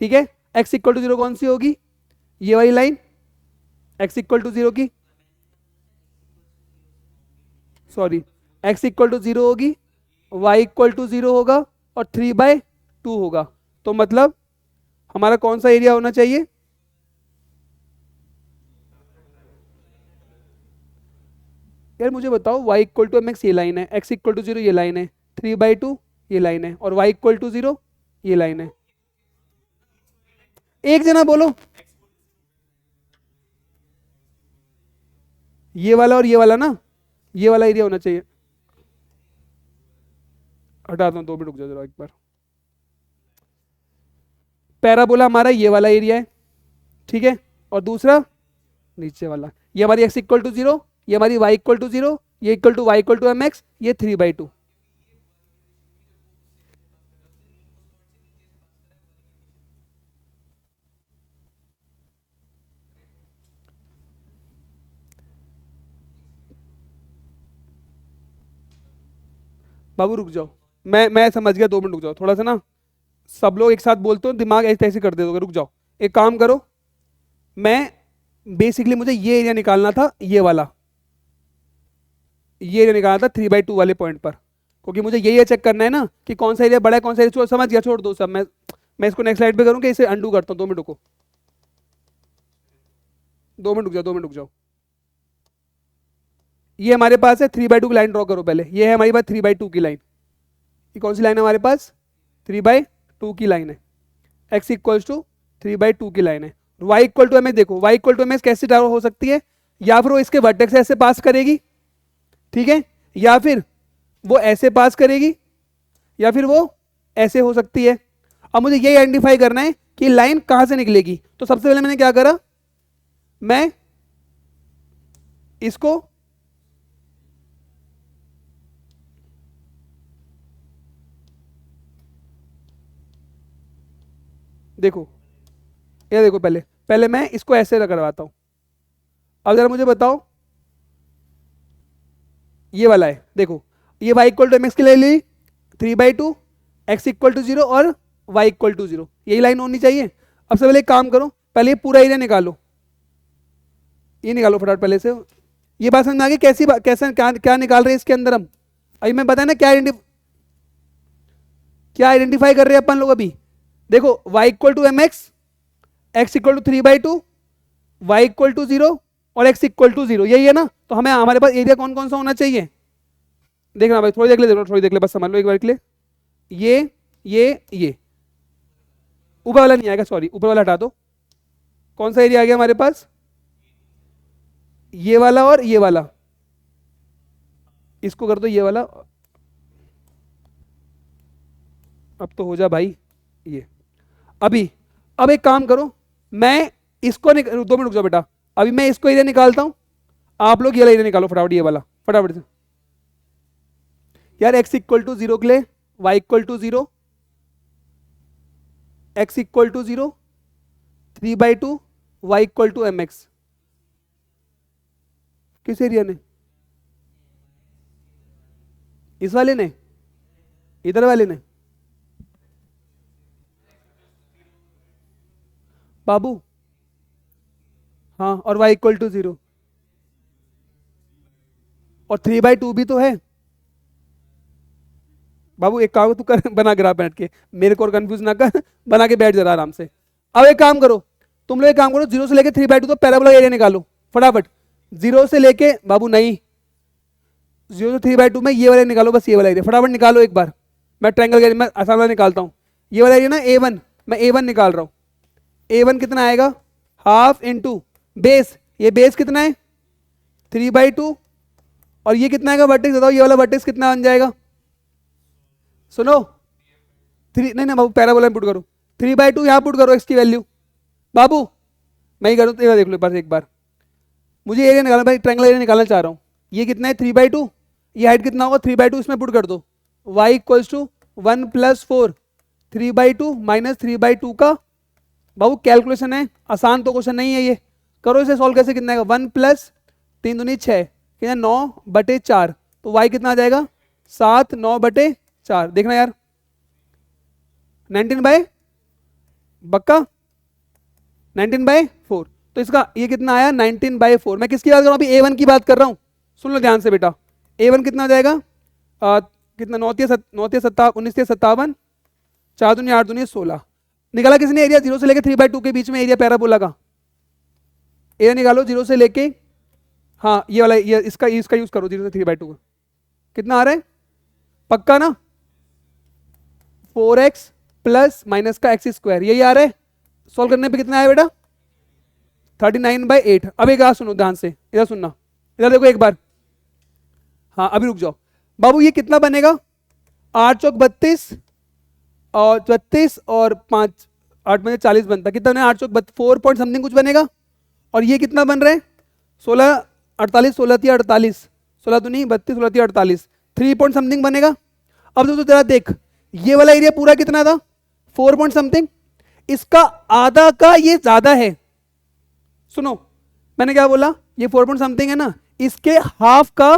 ठीक है। x इक्वल टू 0 कौन सी होगी, ये वाली लाइन, x इक्वल टू 0 की, सॉरी x इक्वल टू 0 होगी, y इक्वल टू 0 होगा, और 3/2 होगा। तो मतलब हमारा कौन सा एरिया होना चाहिए, यार मुझे बताओ, y equal to M x ये लाइन है, x इक्वल टू 0 ये लाइन है, 3/2 ये लाइन है, और y इक्वल टू 0 ये लाइन है। एक जना बोलो, ये वाला और ये वाला ना, ये वाला एरिया होना चाहिए। हटाता हूँ, 2 मिनट रुक जाओ जरा एक बार। पैराबोला हमारा ये वाला एरिया है, ठीक है, और दूसरा नीचे वाला, ये हमारी x इक्वल टू 0, ये हमारी y इक्वल टू 0, ये equal to y equal to M x, ये 3/2। बाबू रुक जाओ, मैं समझ गया, 2 मिनट रुक जाओ थोड़ा सा ना, सब लोग एक साथ बोलते हो दिमाग ऐसे ऐसे कर दोगे, रुक जाओ, एक काम करो, मैं बेसिकली मुझे ये एरिया निकालना था, ये वाला, ये एरिया निकालना था 3/2 वाले पॉइंट पर, क्योंकि मुझे यही चेक करना है ना कि कौन सा एरिया बड़ा है कौन सा एरिया, समझ गया, छोड़ दो सब, मैं इसको नेक्स्ट स्लाइड पे करूँ कि इसे अंडू करता हूँ, 2 मिनट रुको, 2 मिनट रुक जाओ, 2 मिनट रुक जाओ। ये हमारे पास है 3/2 की लाइन ड्रॉ करो पहले, ये है हमारी पास 3/2 की लाइन, ये कौन सी लाइन है हमारे पास, 3/2 की लाइन है, x इक्वल्स टू 3/2 की लाइन है, y equal to m s, देखो y equal to m s कैसे ड्रॉ हो सकती है, या फिर वो इसके वर्टेक्स से ऐसे पास करेगी, ठीक है, या फिर वो ऐसे पास करेगी, या फिर वो ऐसे हो सकती है। अब मुझे ये आइडेंटिफाई करना है कि लाइन कहां से निकलेगी, तो सबसे पहले मैंने क्या करा, मैं इसको देखो, ये देखो, पहले पहले मैं इसको ऐसे करवाता हूं। अब जरा मुझे बताओ, ये वाला है, देखो ये y equal to M x की ले ली, 3/2, x इक्वल टू 0 और y इक्वल टू 0, यही लाइन होनी चाहिए। अब सबसे पहले एक काम करो, पहले ये पूरा एरिया निकालो, ये निकालो फटाफट पहले से। ये बात समझ में आ गई, कैसी कैसा क्या निकाल रहे हैं इसके अंदर हम, अभी मैं बताया ना क्या आइडेंटिफाई कर रहे हैं अपन लोग अभी। देखो y equal to M x, x equal to 3/2, y equal to 0 और x इक्वल टू 0, यही है ना। तो हमें हमारे पास एरिया कौन कौन सा होना चाहिए, देखना भाई, थोड़ी देख ले, थोड़ी देख ले, बस समझ लो एक बार के लिए। ये ऊपर वाला नहीं आएगा, सॉरी ऊपर वाला हटा दो। कौन सा एरिया आ गया हमारे पास, ये वाला और ये वाला, इसको कर दो ये वाला, अब तो हो जा भाई ये। अभी अब एक काम करो, मैं इसको 2 मिनट रुक जाओ बेटा, अभी मैं इसको एरिया निकालता हूं, आप लोग ये वाला एरिया निकालो फटाफट, ये वाला फटाफट से। यार x इक्वल टू 0 के लिए y equal to 0, x equal to 0, 3/2, y equal to mx। किस एरिया ने? इस वाले ने, इधर वाले ने? बाबू हाँ, और y इक्वल टू 0 और 3/2 भी तो है। बाबू एक काम तू कर, बना ग्राफ बैठ के, मेरे को और कंफ्यूज ना कर, बना के बैठ जरा आराम से। अब एक काम करो, तुम लोग एक काम करो, 0 से लेके 3/2 तो पैराबोला एरिया निकालो फटाफट। 0 से लेके, बाबू नहीं, 0 से 3/2 में ये वाला निकालो, बस ये वाला एरिया फटाफट निकालो एक बार। मैं ट्रायंगल एरिया में आसान वाला निकालता हूँ। ये वाला एरिया ना A1, मैं A1 निकाल रहा हूँ। A1 कितना आएगा? हाफ इंटू बेस, ये बेस कितना है? 3/2, और ये कितना आएगा वर्टेक्स बताओ, ये वाला वर्टेक्स कितना बन जाएगा? सुनो, 3 नहीं बाबू, पैराबोला में पुट करो, 3/2 यहाँ पुट करो एक्स की वैल्यू। बाबू मैं ही करूँ, देख लो एक बार, मुझे एरिया निकालना भाई, ट्रायंगल एरिया निकालना चाह रहा हूँ। ये कितना है? 3/2, ये हाइट कितना होगा? 3/2, इसमें पुट कर दो। y इक्वल्स टू 1 + 4, 3/2 - 3/2 का, बाबू कैलकुलेशन है, आसान तो क्वेश्चन नहीं है ये, करो इसे सॉल्व। कैसे? कितना आएगा? 1 + 3 दूनी 6, कितना? 9/4, तो y कितना आ जाएगा? 7, 9/4। देखना यार, 19 बक्का 19/4, तो इसका ये कितना आया? 19/4। मैं किसकी बात कर रहा हूँ अभी? A1 की बात कर रहा हूँ, सुन लो ध्यान से बेटा। A1 कितना हो जाएगा? कितना? 9 × 19 × 57, 4 दूनी 8 दूनी 16। निकाला किसने एरिया? 0 से लेके 3/2 के बीच में एरिया पैराबोला का एरिया निकालो, 0 से लेके, हाँ ये वाला, ये इसका यूज करो, 0 से 3/2 का कितना आ रहा है? पक्का ना? 4x प्लस माइनस का x², यही आ रहा है। सॉल्व करने पे कितना आया बेटा? 39/8। अब एक बात सुनो ध्यान से, इधर सुनना, इधर देखो एक बार, हाँ अभी रुक जाओ बाबू। ये कितना बनेगा? 8 चौक 32 और 32 और 5, 8 में 40 बनता, कितना बने? 8 चौक 4 पॉइंट समथिंग कुछ बनेगा। और ये कितना बन रहा है? 16, 48, 16 × 48, 16 दूनी 32, 16 × 48, 3 पॉइंट समथिंग बनेगा। अब तो जरा देख, ये वाला एरिया पूरा कितना था? 4 पॉइंट समथिंग, इसका आधा का ये ज्यादा है। सुनो मैंने क्या बोला? ये 4 पॉइंट समथिंग है ना, इसके हाफ का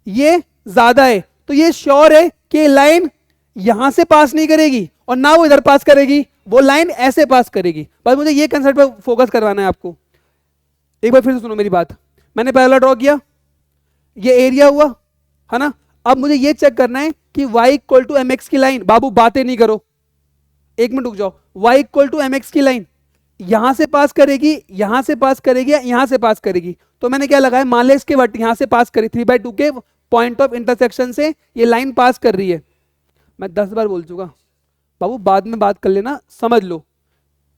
ये ज्यादा है, तो ये श्योर है कि लाइन यहां से पास नहीं करेगी और ना वो इधर पास करेगी, वो लाइन ऐसे पास करेगी। बस मुझे ये कंसेप्ट पे फोकस करवाना है आपको। एक बार फिर से सुनो मेरी बात, मैंने पहला ड्रॉ किया, ये एरिया हुआ है ना। अब मुझे ये चेक करना है कि y = mx की लाइन, बाबू बातें नहीं करो, एक मिनट रुक जाओ, y = mx की लाइन यहां से पास करेगी, यहां से पास करेगी, या यहां से पास करेगी। तो मैंने क्या लगाया, मान ले इसके वट यहां से पास करी, 3/2 के पॉइंट ऑफ इंटरसेक्शन से ये लाइन पास कर रही है। मैं 10 बार बोल चुका बाबू, बाद में बात कर लेना, समझ लो,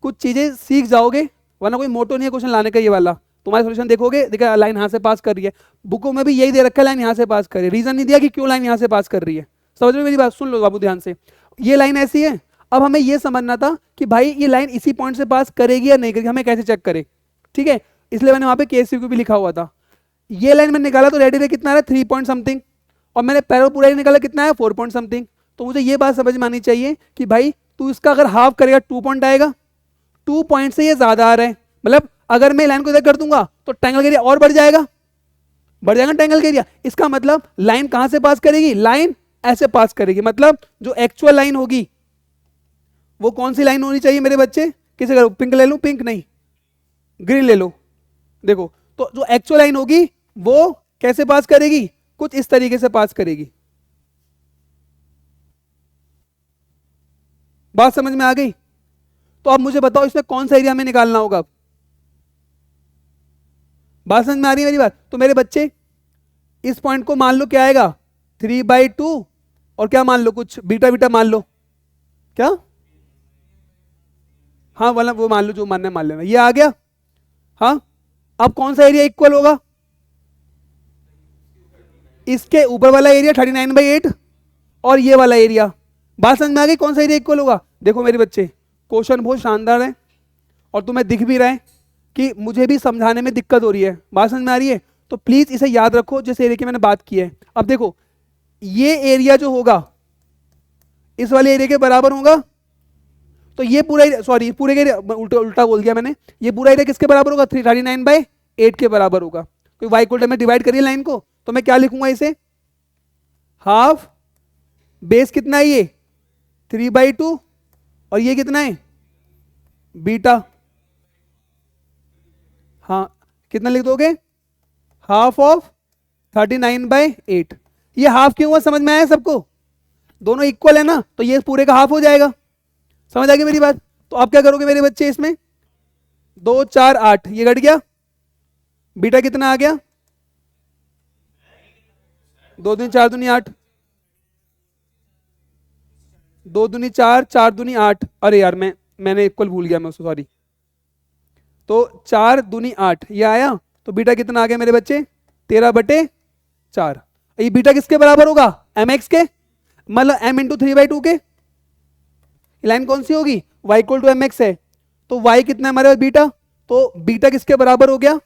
कुछ चीजें सीख जाओगे, वरना कोई मोटो नहीं है क्वेश्चन लाने का ये वाला। तुम्हारे सॉल्यूशन देखोगे, देखा लाइन यहाँ से पास कर रही है, बुकों में भी यही दे रखा है, लाइन यहाँ से पास कर रही है, रीजन नहीं दिया कि क्यों लाइन यहाँ से पास कर रही है। समझ में मेरी बात? सुन लो बाबू ध्यान से, ये लाइन ऐसी है। अब हमें ये समझना था कि भाई ये लाइन इसी पॉइंट से पास करेगी या नहीं करेगी, हमें कैसे चेक करें, ठीक है। इसलिए मैंने वहां पे KCQ भी लिखा हुआ था। ये लाइन मैंने निकाला तो रेडी रे कितना आ रहा है? 3 पॉइंट समथिंग, और मैंने पैरो पूरा ही निकाला कितना है? 4 पॉइंट समथिंग। तो मुझे ये बात समझ में आनी चाहिए कि भाई तू इसका अगर हाफ करेगा 2 पॉइंट आएगा, 2 पॉइंट से ये ज्यादा आ रहा है, मतलब अगर मैं लाइन को इधर कर दूंगा तो ट्रायंगल एरिया और बढ़ जाएगा, बढ़ जाएगा ट्रायंगल एरिया। इसका मतलब लाइन कहां से पास करेगी? लाइन ऐसे पास करेगी, मतलब जो एक्चुअल लाइन होगी वो कौन सी लाइन होनी चाहिए मेरे बच्चे? किसे करो? पिंक ले लूं? पिंक नहीं, ग्रीन ले लो। देखो तो जो एक्चुअल लाइन होगी वो कैसे पास करेगी? कुछ इस तरीके से पास करेगी। बात समझ में आ गई? तो अब मुझे बताओ इसमें कौन सा एरिया में निकालना होगा? अब बात समझ में आ रही है मेरी बात? तो मेरे बच्चे इस पॉइंट को मान लो क्या आएगा? 3/2, और क्या मान लो? कुछ बीटा बीटा मान लो, क्या? हाँ वाला वो मान लो, जो मानना है मान लेना, ये आ गया। हाँ अब कौन सा एरिया इक्वल होगा? इसके ऊपर वाला एरिया 39/8 और ये वाला एरिया। बात समझ में आ गई? कौन सा एरिया इक्वल होगा? देखो मेरे बच्चे क्वेश्चन बहुत शानदार है और तुम्हें दिख भी रहा है कि मुझे भी समझाने में दिक्कत हो रही है। बात समझ में आ रही है? तो प्लीज इसे याद रखो जिस एरिया की मैंने बात की है। अब देखो ये एरिया जो होगा इस वाले एरिया के बराबर होगा, तो ये पूरा एरिया, सॉरी पूरे के उल्टा उल्टा बोल दिया मैंने, ये पूरा एरिया किसके बराबर होगा, 339/8 के बराबर होगा। कोई वाई इक्वल में डिवाइड करिए लाइन को, तो मैं क्या लिखूंगा इसे, हाफ बेस कितना है ये 3/2 और ये कितना है बीटा, हाँ कितना लिख दोगे, हाफ ऑफ 39/8। ये हाफ क्यों हुआ समझ में आया सबको, दोनों इक्वल है ना, तो ये पूरे का हाफ हो जाएगा। समझ आ गई मेरी बात। तो आप क्या करोगे मेरे बच्चे, इसमें 2 4 8 ये घट गया, बीटा कितना आ गया 2 दूनी 4 दूनी 8, 2 दूनी 4 4 दूनी 8, अरे यार मैंने इक्वल भूल गया मैं उसको, सॉरी। तो 4 दूनी 8 ये आया, तो बीटा कितना आ गया मेरे बच्चे 13/4। ये बीटा किसके बराबर होगा, mx के, मतलब m इंटू 3/2 के। लाइन कौन सी होगी, y इक्वल टू mx है, तो y कितना है हमारे पास बीटा, तो बीटा किसके बराबर हो गया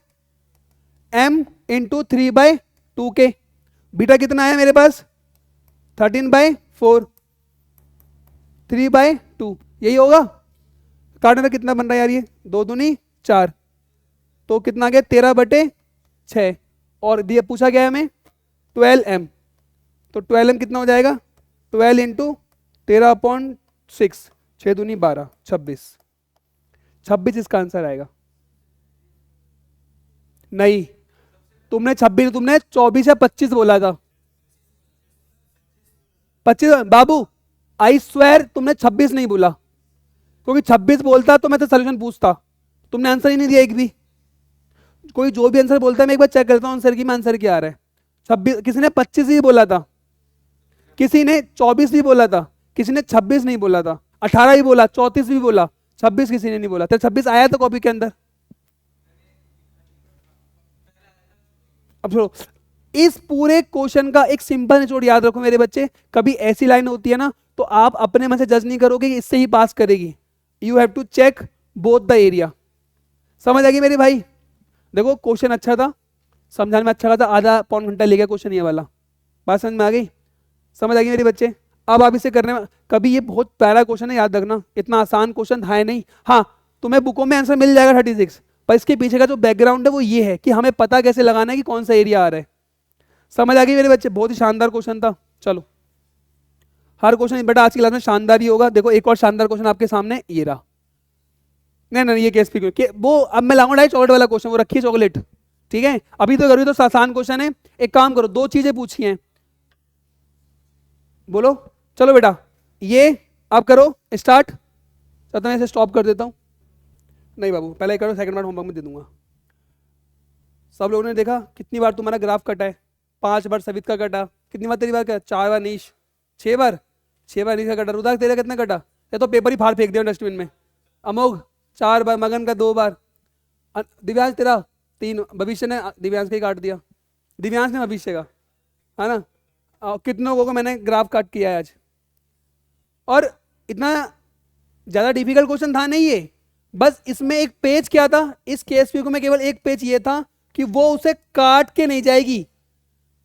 m इंटू 3/2 के। बीटा कितना है मेरे पास 13/4, 3/2 यही होगा। काटने में कितना बन रहा है यार, ये 2 दूनी 4, तो कितना आ गया 13/6, और दिया पूछा गया है हमें 12m, तो 12m कितना हो जाएगा 12 इंटू 13/6, 6 दूनी 12, 26 इसका आंसर आएगा। नहीं तुमने 26, तुमने 24 या 25 बोला था, 25 बाबू, आई स्वेर तुमने 26 नहीं बोला, क्योंकि 26 बोलता तो मैं तो सोल्यूशन पूछता, तुमने आंसर ही नहीं दिया एक भी। कोई जो भी आंसर बोलता है मैं एक बार चेक करता हूँ आंसर की, मैं आंसर क्या आ रहा है। 26, किसी ने 25 ही बोला था, किसी ने 24 भी बोला था, किसी ने 26 नहीं बोला था, 18 ही बोला, 34 भी बोला, 26 किसी ने नहीं बोला। तो 26 आया था कॉपी के अंदर। अब छोड़ो, इस पूरे क्वेश्चन का एक सिंपल निचोड़ याद रखो मेरे बच्चे, कभी ऐसी लाइन होती है ना तो आप अपने मन से जज नहीं करोगे कि इससे ही पास करेगी, you have to check both the area. समझ आ गई मेरे भाई। देखो क्वेश्चन अच्छा था, समझाने में अच्छा था, आधा पौन घंटा ले गया क्वेश्चन ये वाला, बात समझ में आ गई, समझ आ गई मेरे बच्चे। अब आप इसे करने में, कभी ये बहुत प्यारा क्वेश्चन है याद रखना, इतना आसान क्वेश्चन है नहीं। हाँ तुम्हें बुकों में आंसर मिल जाएगा 36, पर इसके पीछे का जो बैकग्राउंड है वो ये है कि हमें पता कैसे लगाना है कि कौन सा एरिया आ रहा है। समझ आ गई मेरे बच्चे, बहुत ही शानदार क्वेश्चन था। चलो हर क्वेश्चन बेटा आज की क्लास में शानदार ही होगा। देखो एक और शानदार क्वेश्चन आपके सामने ये रहा, नहीं नहीं ये केस पी वो अब मैं लाऊंगा चॉकलेट वाला क्वेश्चन, वो रखिए चॉकलेट, ठीक है। अभी तो करो तो आसान क्वेश्चन है, एक काम करो 2 चीजें पूछी हैं, बोलो। चलो बेटा ये आप करो स्टार्ट, तो मैं इसे स्टॉप कर देता हूं। नहीं बाबू पहले करो, सेकंड बार होमवर्क में दे दूंगा। सब लोगों ने देखा कितनी बार तुम्हारा ग्राफ कटा है, 5 बार सवित का कटा, कितनी बार तेरी बार का, 4 बार नीश, 6 बार, 6 बार नीश का कटा। रुदा तेरा कितना कटा, या तो पेपर ही फाड़ फेंक दिया डस्टबिन में। अमोघ 4 बार, मगन का 2 बार, दिव्यांश तेरा 3, भविष्य ने दिव्यांश का ही काट दिया, दिव्यांश ने भविष्य का, है ना। कितने लोगों को मैंने ग्राफ काट किया है आज, और इतना ज्यादा डिफिकल्ट क्वेश्चन था नहीं ये, बस इसमें एक पेज क्या था, इस केस पी में केवल एक पेज ये था कि वो उसे काट के नहीं जाएगी,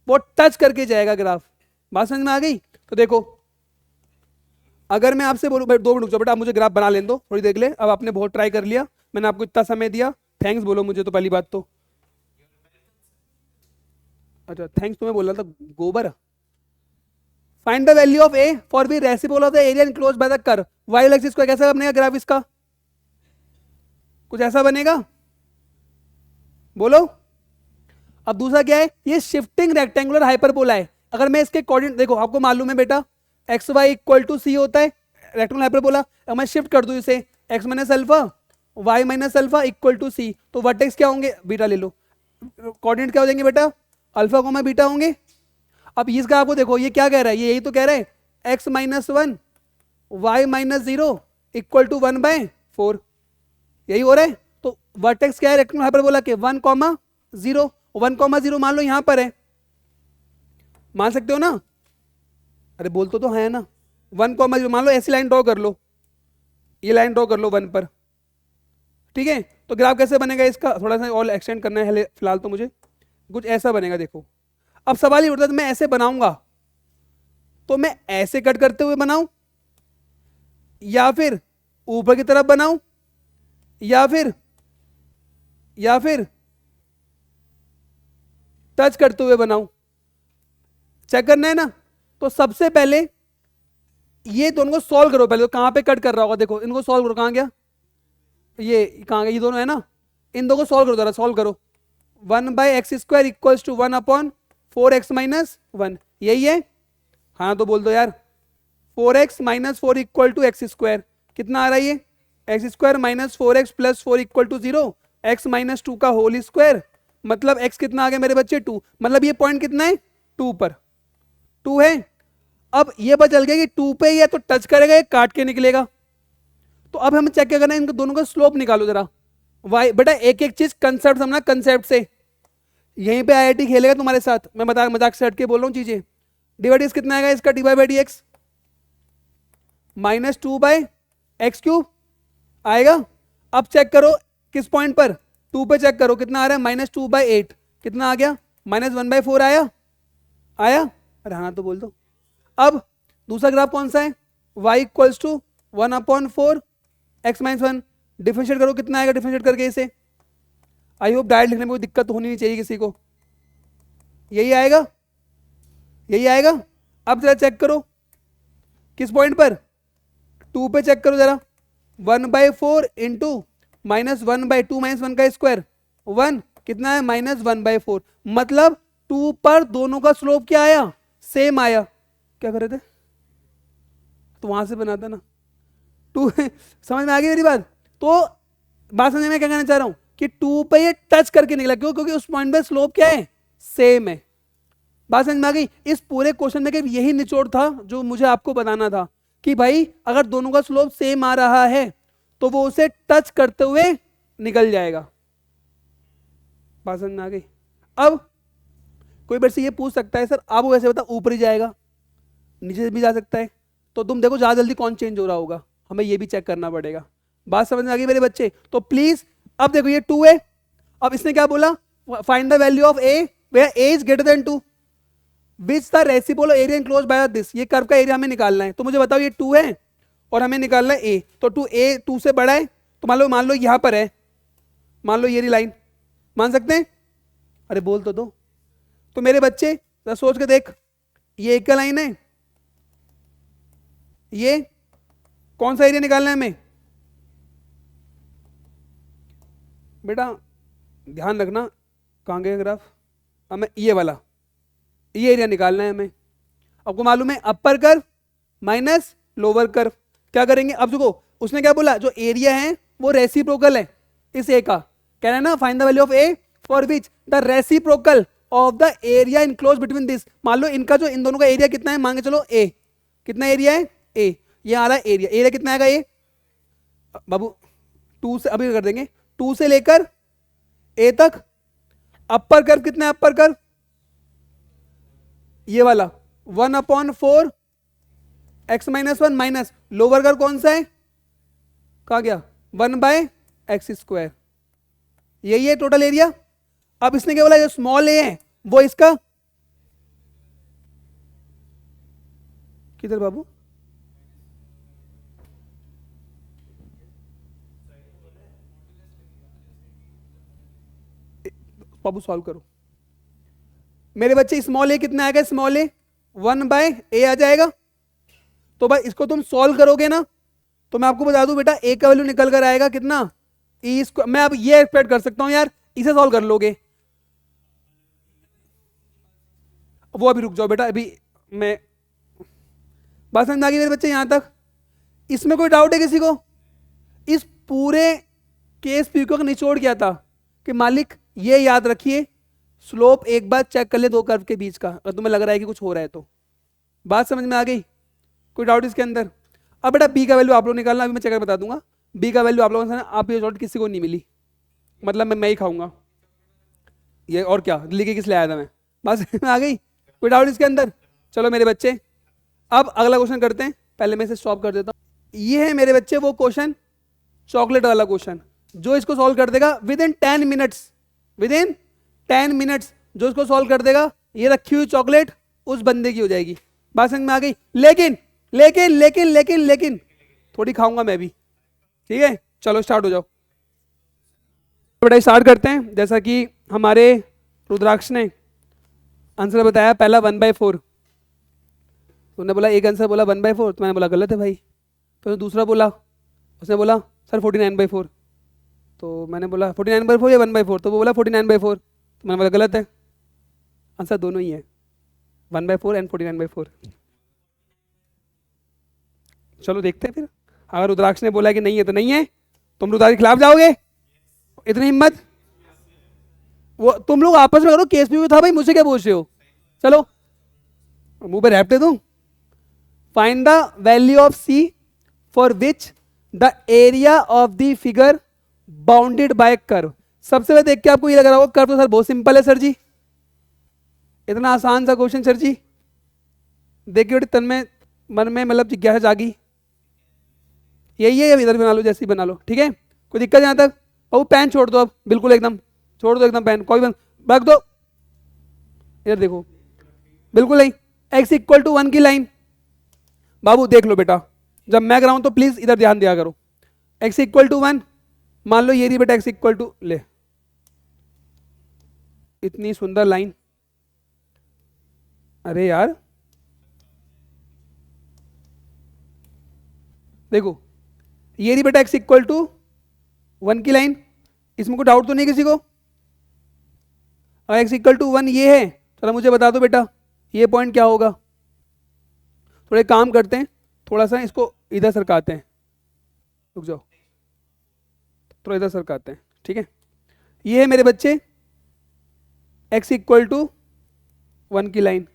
वो टच करके जाएगा ग्राफ। बात समझ में आ गई। तो देखो अगर मैं आपसे बोलूं 2 मिनट रुक जाओ बेटा, आप मुझे ग्राफ बना लें दो, थोड़ी देख ले। अब आपने बहुत ट्राई कर लिया, मैंने आपको इतना समय दिया, थैंक्स बोलो मुझे तो पहली बात तो। अच्छा थैंक्स तुम्हें बोल रहा था गोबर। Find the value of a for b reciprocal of the area enclosed by the curve. Y axis को कैसा बनेगा ग्राफ इसका, कुछ ऐसा बनेगा, बोलो। अब दूसरा क्या है, ये शिफ्टिंग रेक्टेंगुलर हाइपरबोला है। अगर मैं इसके कोऑर्डिनेट देखो, आपको मालूम है बेटा एक्स वाई इक्वल टू सी होता है रेक्टेंगुलर हाइपरबोला। अब मैं शिफ्ट कर दूं इसे X minus alpha Y minus alpha equal to C, तो वर्टेक्स क्या होंगे, बीटा ले लो, कोऑर्डिनेट क्या हो जाएंगे बेटा, अल्फा कोमा बीटा होंगे। अब इसका आपको देखो ये क्या कह रहा है, ये यही तो कह रहा है x minus 1 y minus 0 equal to 1/4, यही हो रहा है। तो वर्टेक्स क्या है रेक्टेंगुलर हाइपरबोला के 1,0, 1,0 मान लो यहां पर है, मान सकते हो ना, अरे बोल तो है ना, 1,0 मान लो, ऐसी लाइन ड्रॉ कर लो, ये लाइन ड्रॉ कर लो 1 पर, ठीक है। तो ग्राफ कैसे बनेगा इसका, थोड़ा सा और एक्सटेंड करना है फिलहाल तो मुझे, कुछ ऐसा बनेगा देखो। अब सवाल ये उठता है मैं ऐसे बनाऊंगा तो मैं ऐसे कट करते हुए बनाऊं या फिर ऊपर की तरफ बनाऊं या फिर टच करते हुए बनाऊं? चेक करना है ना। तो सबसे पहले ये दोनों को सॉल्व करो। पहले तो कहां पे कट कर रहा होगा, देखो इनको सॉल्व करो। कहां गया ये, कहां गया, ये दोनों है ना, इन दोनों को सॉल्व करो, जरा सॉल्व करो। 1/x² इक्वल्स टू 1/4x-1, यही है? हाँ तो बोल दो यार। 4x-4 इक्वल टू x², कितना आ रहा है ये? x² - 4x + 4 equal to 0, x - 2 का होल स्क्वायर, मतलब x कितना आ गया मेरे बच्चे? 2। मतलब ये पॉइंट कितना है? 2 पर, 2 है। अब ये पता चल गया कि 2 पे ये तो टच करेगा, ये काट के निकलेगा। तो अब हमें चेक क्या करना है, इनको दोनों का स्लोप निकालो जरा। वाई बेटा एक एक चीज कंसेप्ट समझना, कंसेप्ट से। यहीं पे आईआईटी खेलेगा तुम्हारे साथ, मैं मजाक से हट के बोल रहा हूँ चीजें। डिवाइड कितना आएगा इसका? dy/dx -2/x³ आएगा। अब चेक करो किस पॉइंट पर? 2 पे चेक करो कितना आ रहा है? -2/8, कितना आ गया? -1/4 आया? अरे हाँ तो बोल दो। अब दूसरा ग्राफ कौन सा है? y equals to 1/4 x - 1, differentiate करो, कितना आएगा डिफरेंशिएट करके इसे? आई होप डायरेक्ट लिखने में कोई दिक्कत होनी नहीं चाहिए किसी को। यही आएगा, यही आएगा। अब जरा चेक करो किस पॉइंट पर? 2 पे चेक करो जरा। 1/4 इंटू -1/2 - 1 का स्क्वायर 1, कितना है? -1/4। मतलब 2 पर दोनों का स्लोप क्या आया? सेम आया। क्या कर रहे थे? तो वहां से बनाता ना 2 समझ में आ गई मेरी बात? तो बात समझ में क्या कहना चाह रहा हूं कि 2 पे ये टच करके निकला, क्यों? क्योंकि उस पॉइंट पे स्लोप क्या है? सेम है। बात समझ में आ गई? इस पूरे क्वेश्चन में यही निचोड़ था जो मुझे आपको बताना था कि भाई अगर दोनों का स्लोप सेम आ रहा है तो वो उसे टच करते हुए निकल जाएगा। बात समझ में आ गई? अब कोई मेरे से ये पूछ सकता है, सर आप वैसे बता ऊपर ही जाएगा, नीचे भी जा सकता है, तो तुम देखो ज्यादा जल्दी कौन चेंज हो रहा होगा, हमें ये भी चेक करना पड़ेगा। बात समझ में आ गई मेरे बच्चे? तो प्लीज अब देखो ये 2 है। अब इसने क्या बोला? Find the value of a where a is greater than 2 which the reciprocal area enclosed by this. ये कर्व का एरिया हमें निकालना है। तो मुझे बताओ ये 2 है और हमें निकालना है a, तो 2 से बड़ा है, तो मान लो यहां पर है, मान लो ये लाइन, मान सकते हैं? अरे बोल तो दो। तो मेरे बच्चे जरा सोच के देख, ये एक का लाइन है, ये कौन सा एरिया निकालना है हमें? बेटा ध्यान रखना, कहां गया ग्राफ? हमें ये वाला, ये एरिया निकालना है हमें। आपको मालूम है upper curve minus lower curve. क्या करेंगे? अब देखो उसने क्या बोला, जो एरिया है वो रेसिप्रोकल है इस ए का। कह रहा है ना find the value of a for which the reciprocal of the area enclose between this. मान लो इनका जो इन दोनों का एरिया कितना है, मान के चलो ए, कितना एरिया है? ए, ये आ रहा है एरिया। एरिया कितना आएगा ए बाबू? 2 से अभी कर देंगे, 2 से लेकर ए तक। अपर कर्व कितना है? अपर कर्व ये वाला 1/4 x - 1 माइनस लोअर कर्व कौन सा है? कहा गया? 1/x²। यही है टोटल एरिया। अब इसने क्या बोला? जो स्मॉल ए है वो इसका किधर बाबू? बाबू सॉल्व करो मेरे बच्चे। स्मॉल ए कितना आएगा? स्मॉल ए 1/a आ जाएगा। तो भाई इसको तुम सॉल्व करोगे ना, तो मैं आपको बता दूं बेटा ए का वैल्यू निकल कर आएगा कितना? ई²। मैं अब ये एक्सपेक्ट कर सकता हूं यार इसे सॉल्व कर लोगे। वो अभी रुक जाओ बेटा, अभी मैं बात समझ में आ गई मेरे बच्चे यहां तक? इसमें कोई डाउट है किसी को? इस पूरे केस पीको का निचोड़ क्या था कि मालिक ये याद रखिए, स्लोप एक बार चेक कर ले दो कर्व के बीच का, अगर तुम्हें लग रहा है कि कुछ हो रहा है तो। बात समझ में आ गई? कोई डाउट इसके अंदर? अब बेटा बी का वैल्यू आप लोग निकालना, अभी मैं चेक कर बता दूंगा। बी का वैल्यू आप लोगों से आप ये डाउट किसी को नहीं मिली, मतलब मैं ही खाऊंगा ये, और क्या लिखे किस ले आया था मैं। बात समझ में आ गई? कोई डाउट इसके अंदर? चलो मेरे बच्चे अब अगला क्वेश्चन करते हैं। पहले मैं इसे स्टॉप कर देता हूं। ये है मेरे बच्चे वो क्वेश्चन, चॉकलेट वाला क्वेश्चन, जो इसको सॉल्व कर देगा with in 10 minutes, with in 10 minutes जो इसको सॉल्व कर देगा, ये रखी हुई चॉकलेट उस बंदे की हो जाएगी। बात समझ में आ गई? लेकिन लेकिन लेकिन लेकिन लेकिन थोड़ी खाऊंगा मैं भी, ठीक है, चलो स्टार्ट हो जाओ बेटा, स्टार्ट करते हैं। जैसा कि हमारे रुद्राक्ष ने आंसर बताया पहला 1/4, तुमने बोला एक आंसर बोला 1/4, तो मैंने बोला गलत है भाई। फिर दूसरा बोला, उसने बोला सर 49/4, तो मैंने बोला 49/4 या 1/4, तो वो बोला 49/4, तो मैंने बोला गलत है, आंसर दोनों ही है 1/4 एंड 49/4। चलो देखते हैं फिर, अगर रुद्राक्ष ने बोला कि नहीं है तो नहीं है, तुम रुद्राक्ष के खिलाफ जाओगे? इतनी हिम्मत? वो तुम लोग आपस में करो, केस भी था भाई, मुझे क्या पूछ रहे हो? चलो मुंह पे रैप दे दूं। Find the value of c for which the area of the figure bounded by curve. सबसे पहले देख के आपको ये लग रहा होगा कर्व तो सर बहुत सिंपल है सर जी, इतना आसान सा क्वेश्चन सर जी। देखिए बेटे तन में मन में मतलब जिज्ञासा जागी, यही है, इधर बना लो जैसी बना लो, ठीक है, कोई दिक्कत यहाँ तक? बाबू पेन छोड़ दो अब, बिल्कुल एकदम छोड़ दो एकदम पेन, कोई रख दो, इधर देखो, बिल्कुल नहीं। x इक्वल टू 1 की लाइन, बाबू देख लो बेटा, जब मैं कराऊं तो प्लीज इधर ध्यान दिया करो। x इक्वल टू 1, मान लो ये रही बेटा x इक्वल टू, ले इतनी सुंदर लाइन, अरे यार देखो ये रही बेटा x इक्वल टू 1 की लाइन, इसमें कोई डाउट तो नहीं किसी को? अगर x इक्वल टू 1 ये है, चलो मुझे बता दो बेटा ये पॉइंट क्या होगा? थोड़े काम करते हैं, थोड़ा सा इसको इधर सरकाते हैं, रुक जाओ, थोड़ा इधर सरकाते हैं, ठीक है। ये है मेरे बच्चे x इक्वल टू 1 की लाइन,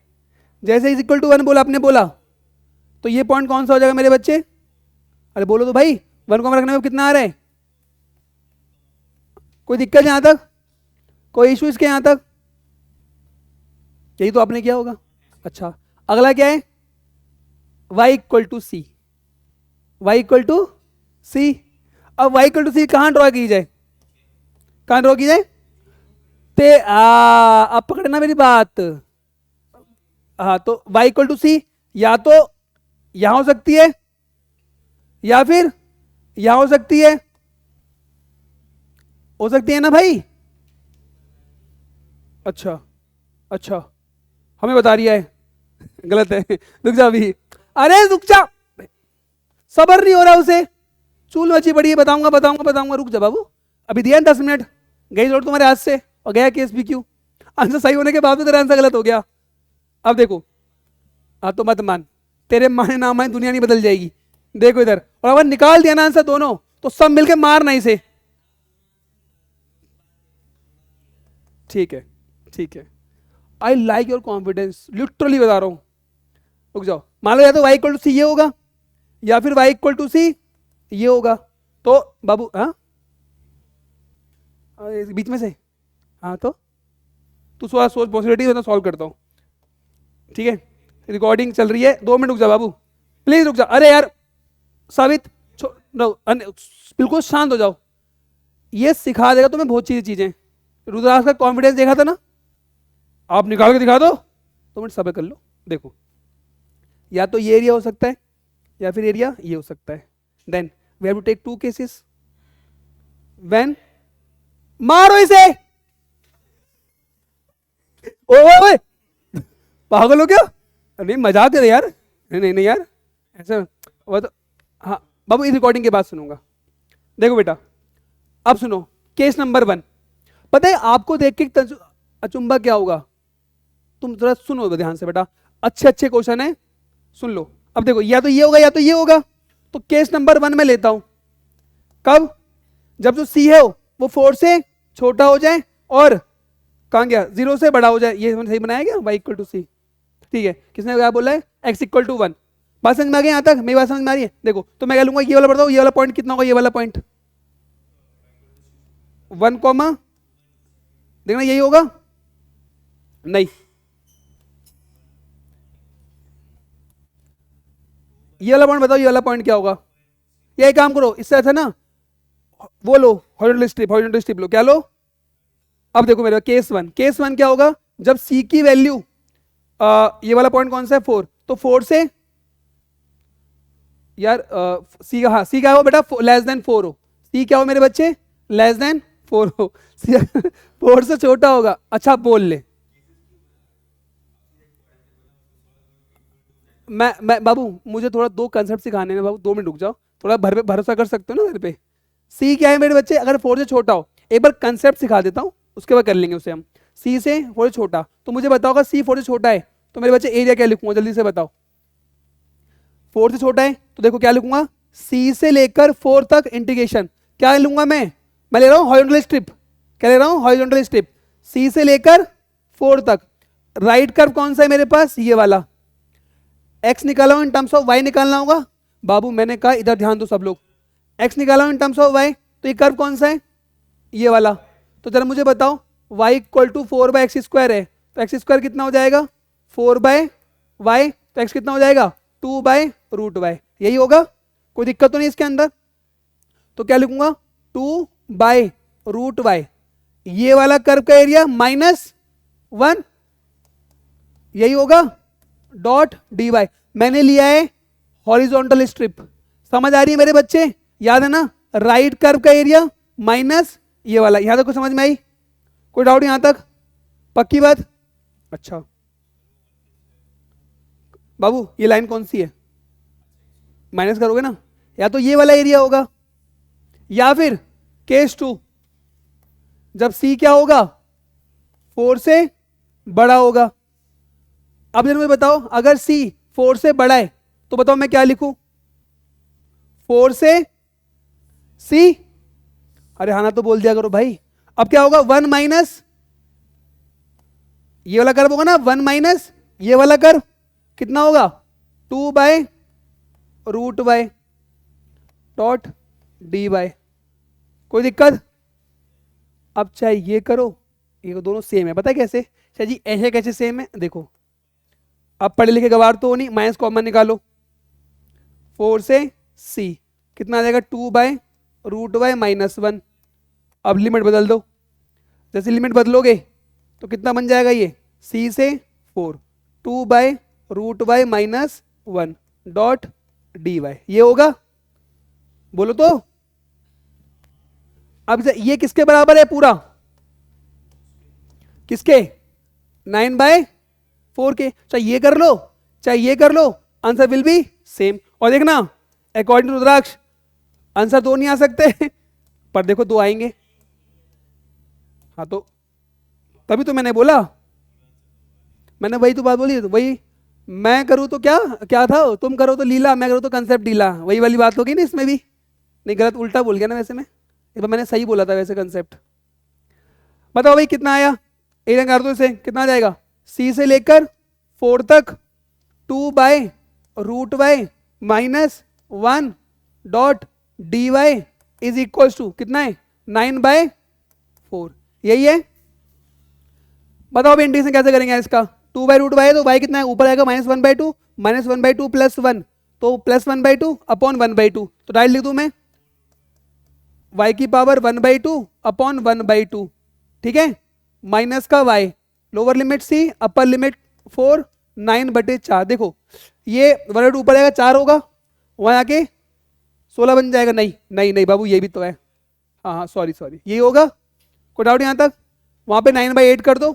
जैसे x इक्वल टू 1 बोला आपने बोला, तो ये पॉइंट कौन सा हो जाएगा मेरे बच्चे? अरे बोलो तो भाई, 1 को रखने में कितना आ रहा है? कोई दिक्कत यहां तक? कोई इशू इसके यहां तक? यही तो आपने किया होगा। अच्छा अगला क्या है? y equal to C, y equal to C. अब y इक्वल टू सी कहां ड्रॉ की जाए? कहां ड्रॉ की जाए? अब पकड़ना मेरी बात। हाँ तो y इक्वल टू सी या तो यहां हो सकती है या फिर यहां हो सकती है, हो सकती है ना भाई? अच्छा अच्छा, हमें बता रही है गलत है, रुक जा अभी, अरे रुक जा, सबर नहीं हो रहा उसे, चूल मची पड़ी है, बताऊंगा बताऊंगा बताऊंगा, रुक जा बाबू, अभी दिया 10 मिनट, गई जोड़ तुम्हारे हाथ से और गया केस भी क्यों? आंसर सही होने के बाद में तेरा आंसर गलत हो गया। अब देखो, हाँ तो मत मान, तेरे माने ना माने दुनिया नहीं बदल जाएगी। देखो इधर, और अगर निकाल दिया ना आंसर दोनों, तो सब मिलके मारना इसे, ठीक है ठीक है। I like your confidence, literally बता रहा हूं। रुक जाओ, मान लो या तो y इक्वल टू सी ये होगा या फिर y इक्वल टू सी ये होगा, तो बाबू हाँ बीच में से, हाँ तो तू सोच सोच पॉसिबिलिटी, मैं सॉल्व करता हूँ, ठीक है। रिकॉर्डिंग चल रही है, 2 मिनट रुक जा बाबू, प्लीज रुक जा। अरे यार साबित बिल्कुल शांत हो जाओ, ये सिखा देगा तुम्हें बहुत चीजें। रुद्राक्ष का कॉन्फिडेंस देखा था ना, आप निकाल के दिखा दो, 2 मिनट सब्र कर लो। देखो या तो ये एरिया हो सकता है या फिर एरिया ये हो सकता है, then we have to take 2 cases. When मारो इसे, ओए पागल हो क्या? नहीं मजाक है यार, नहीं नहीं नहीं यार ऐसा, वो तो हाँ बाबू इस रिकॉर्डिंग के बाद सुनूंगा। देखो बेटा अब सुनो, केस नंबर 1, पता है आपको देख के अचंभा क्या होगा? तुम जरा सुनो ध्यान से बेटा, अच्छे अच्छे क्वेश्चन है, सुन लो। अब देखो या तो ये होगा या तो ये होगा, तो केस नंबर 1 में लेता हूं, कब? जब जो सी है वो 4 से छोटा हो जाए और कहां गया 0 से बड़ा हो जाए, ये सही बनाया गया y इक्वल टू सी, ठीक है। किसने क्या बोला है? x equal to 1। बात समझ में आ गई यहां तक? मेरी बात समझ में आ रही है? देखो तो मैं कह लूंगा ये वाला बताओ, ये वाला पॉइंट कितना होगा? ये वाला पॉइंट 1 कॉमा, देखना यही होगा, नहीं ये वाला पॉइंट बताओ, ये वाला पॉइंट क्या होगा? ये काम करो, इससे अच्छा ना वो लो, हॉरिजॉन्टल स्ट्रिप लो, क्या लो? अब देखो मेरा केस 1 क्या होगा? जब c की वैल्यू ये वाला पॉइंट कौन सा है? 4, तो 4 से यार सी, हाँ सी क्या हो बेटा, लेस देन 4 हो। सी क्या हो मेरे बच्चे, लेस देन 4 हो। सी 4 से छोटा होगा। अच्छा बोल ले। मैं बाबू, मुझे थोड़ा दो कंसेप्ट सिखाने में बाबू, 2 मिनट रुक जाओ। थोड़ा भरोसा कर सकते हो ना मेरे पे। सी क्या है मेरे बच्चे, अगर 4 से छोटा हो, एक बार कंसेप्ट सिखा देता हूँ, उसके बाद कर लेंगे उसे हम। सी से 4 से छोटा, तो मुझे बताओ अगर सी 4 से छोटा है तो मेरे बच्चे एरिया क्या लिखूंगा, जल्दी से बताओ। 4 से छोटा है तो देखो क्या लिखूंगा, सी से लेकर 4 तक इंटीग्रेशन क्या लूंगा मैं ले रहा हूँ हॉरिजॉन्टल स्ट्रिप। क्या ले रहा हूँ, हॉरिजॉन्टल स्ट्रिप। सी से लेकर 4 तक। राइट कर्व कौन सा है मेरे पास, ये वाला। एक्स निकाला हूं इन टर्म्स ऑफ वाई निकालना होगा। बाबू मैंने कहा इधर ध्यान दो सब लोग। एक्स निकाला हूं इन टर्म्स ऑफ वाई, तो ये कर्व कौन सा है, ये वाला। तो जरा मुझे बताओ, y इक्वल टू 4/x² है, तो x² कितना हो जाएगा, 4/y, तो x कितना हो जाएगा, 2/√y। यही होगा, कोई दिक्कत तो नहीं इसके अंदर। तो क्या लिखूंगा, 2/√y। ये वाला कर्व का एरिया -1, यही होगा, डॉट dy। मैंने लिया है हॉरिजॉन्टल स्ट्रिप। समझ आ रही है मेरे बच्चे, याद है ना, राइट कर्व का एरिया माइनस ये वाला। यहां तक कुछ समझ में आई, कोई डाउट यहां तक, पक्की बात। अच्छा बाबू ये लाइन कौन सी है, माइनस करोगे ना, या तो ये वाला एरिया होगा, या फिर केस 2 जब सी क्या होगा, 4 से बड़ा होगा। अब जरा मुझे बताओ, अगर सी 4 से बड़ा है तो बताओ मैं क्या लिखूं, 4 से सी। अरे हाँ ना तो बोल दिया करो भाई। अब क्या होगा, 1 माइनस ये वाला कर्व होगा ना, 1 माइनस ये वाला कर्व कितना होगा, 2/√y डॉट dy। कोई दिक्कत। अब चाहे ये करो, ये दोनों सेम है, पता है कैसे, चाहे जी ऐसे कैसे सेम है देखो। अब पढ़े लिखे गवार तो नहीं, माइनस कॉमन निकालो, 4 से सी कितना आ जाएगा, 2/√y -1। अब लिमिट बदल दो, जैसे लिमिट बदलोगे तो कितना बन जाएगा ये, सी से 4, 2/√y -1 डॉट dy। ये होगा, बोलो तो। अब ये किसके बराबर है पूरा, किसके, 9/4 के। चाहे ये कर लो चाहे ये कर लो, आंसर विल बी सेम। और देखना अकॉर्डिंग टू रुद्राक्ष आंसर 2 नहीं आ सकते पर देखो 2 आएंगे। हाँ तो तभी तो मैंने बोला, मैंने वही तो बात बोली, तो वही मैं करूँ तो क्या क्या था, तुम करो तो लीला, मैं करूँ तो कंसेप्ट ढीला, वही वाली बात होगी ना इसमें भी। नहीं गलत उल्टा बोल गया ना वैसे मैं, इस बार मैंने सही बोला था वैसे कंसेप्ट। बताओ भाई कितना आया, एक कर दो इसे, कितना आ जाएगा, सी से लेकर 4 तक 2/√y -1 dot dy is equal to कितना है, 9/4। यही है। बताओ अब इंटीग्रेशन कैसे करेंगे इसका, 2/√y है तो y कितना है, ऊपर आएगा -1/2, -1/2 +1, तो +1/2 अपॉन 1/2, तो डायरेक्ट लिख दूं मैं y की पावर 1/2 अपॉन 1/2, ठीक है, माइनस का y, lower limit c, upper limit 4, 9/4। देखो ये 1/2 ऊपर आएगा 4 होगा, वहां आके 16 बन जाएगा। नहीं नहीं नहीं बाबू ये भी तो है, हाँ हाँ सॉरी सॉरी यही होगा, कोई डाउट यहाँ तक। वहां पे 9/8 कर दो,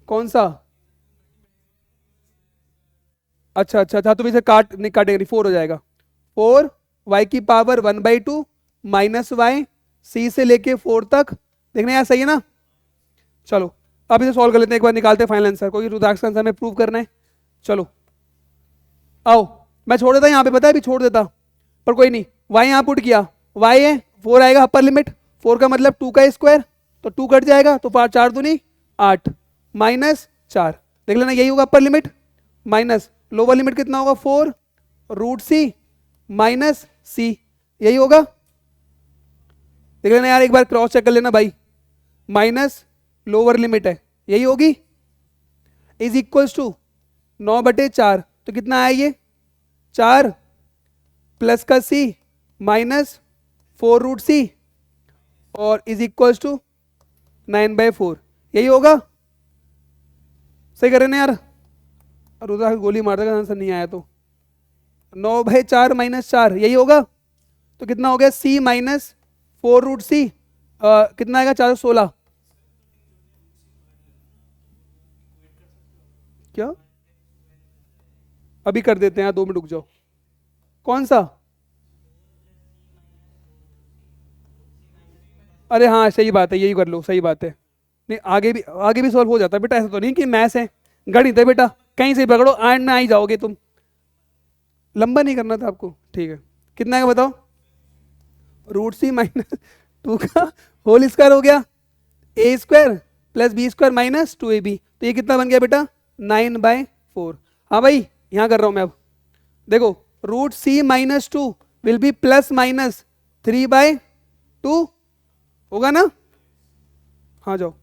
कौन सा, अच्छा अच्छा अच्छा, तो इसे काट नहीं काटेंगे, 4 हो जाएगा, 4 y की पावर 1/2 माइनस वाई सी से लेके 4 तक। देखना यार सही है ना। चलो अब इसे सॉल्व कर लेते हैं, एक बार निकालते हैं फाइनल आंसर, क्योंकि रुद्राक्ष का आंसर में प्रूव करना है। चलो आओ, मैं छोड़ देता यहाँ पे, पता है अभी छोड़ देता, पर कोई नहीं, y यहाँ पुट किया, y है 4 आएगा अपर लिमिट, 4 का मतलब 2 का स्क्वायर, तो 2 कट जाएगा, तो 4 दूनी 8 -4, देख लेना यही होगा upper limit, minus lower limit कितना होगा 4√c माइनस c, यही होगा। देख लेना यार एक बार क्रॉस चेक कर लेना भाई, माइनस लोअर लिमिट है यही होगी, इज इक्वल्स टू 9/4, तो कितना आया ये 4 प्लस का c -4√c और इज इक्वल्स टू 9/4, यही होगा। सही कर रहे ना यार? रुद्रा की गोली मार देगा आंसर नहीं आया तो। 9/4 - 4 यही होगा। तो कितना हो गया? C माइनस 4√C, कितना आएगा? 416। क्या? अभी कर देते हैं यार, 2 मिनट रुक जाओ। कौन सा? अरे हाँ सही बात है, यही कर लो, सही बात है। नहीं आगे भी सॉल्व हो जाता है बेटा, ऐसा तो नहीं कि मैथ्स है, गणित है बेटा, कहीं से पकड़ो एंड में आ ही जाओगे तुम। लंबा नहीं करना था आपको, ठीक है। कितना है बताओ? √C माइनस 2 का होल स्क्वायर हो गया, A² plus B² minus 2AB। तो ये कितना बन गया बेटा? 9/4। हाँ भाई यहाँ कर रहा हूँ मैं अब। देखो √C minus 2 will be plus minus 3/2 होगा ना? हाँ जाओ।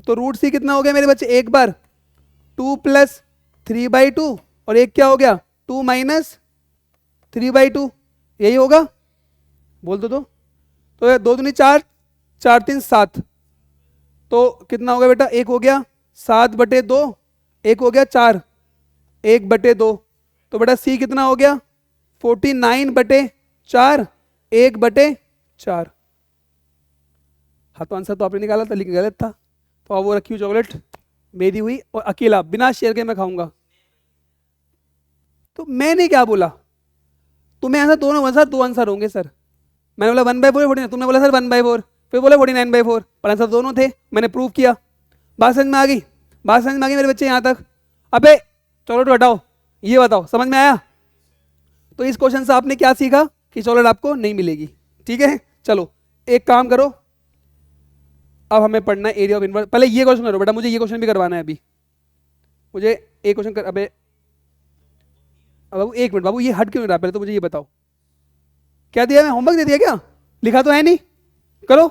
तो √C कितना हो गया मेरे बच्चे? एक बार 2 प्लस 3/2 और एक क्या हो गया? 2 माइनस 3/2, यही होगा? बोल दो तो 2 दूनी 4, 4 3 7। तो कितना हो गया बेटा? एक हो गया 7/2, एक हो गया 4, 1/2। तो बेटा C कितना हो गया? 49/4, 1/4। हाँ तो आंसर तो आपने निकाला था लेकिन गलत था। तो अब वो रखी हुई चॉकलेट मेरी हुई और अकेला बिना शेयर के मैं खाऊंगा। तो मैंने क्या बोला? तुम्हें आंसर दोनों आंसर 2 आंसर होंगे सर। मैंने बोला 1/4 49, तुमने बोला सर 1/4, फिर बोला 49/4, पर आंसर दोनों थे, मैंने प्रूव किया। बात समझ में आ गई? बात समझ में आ गई मेरे बच्चे यहाँ तक? अबे चॉकलेट हटाओ, ये बताओ समझ में आया? तो इस क्वेश्चन से आपने क्या सीखा कि चॉकलेट आपको नहीं मिलेगी। ठीक है चलो एक काम करो, अब हमें पढ़ना है एरिया ऑफ इनवर्स। पहले ये क्वेश्चन करो बेटा, मुझे ये क्वेश्चन भी करवाना है अभी। मुझे एक क्वेश्चन कर, अबे अब बाबू 1 मिनट बाबू, ये हट क्यों नहीं रहा? पहले तो मुझे ये बताओ, क्या दिया? मैं होमवर्क दे दिया क्या? लिखा तो है नहीं, करो।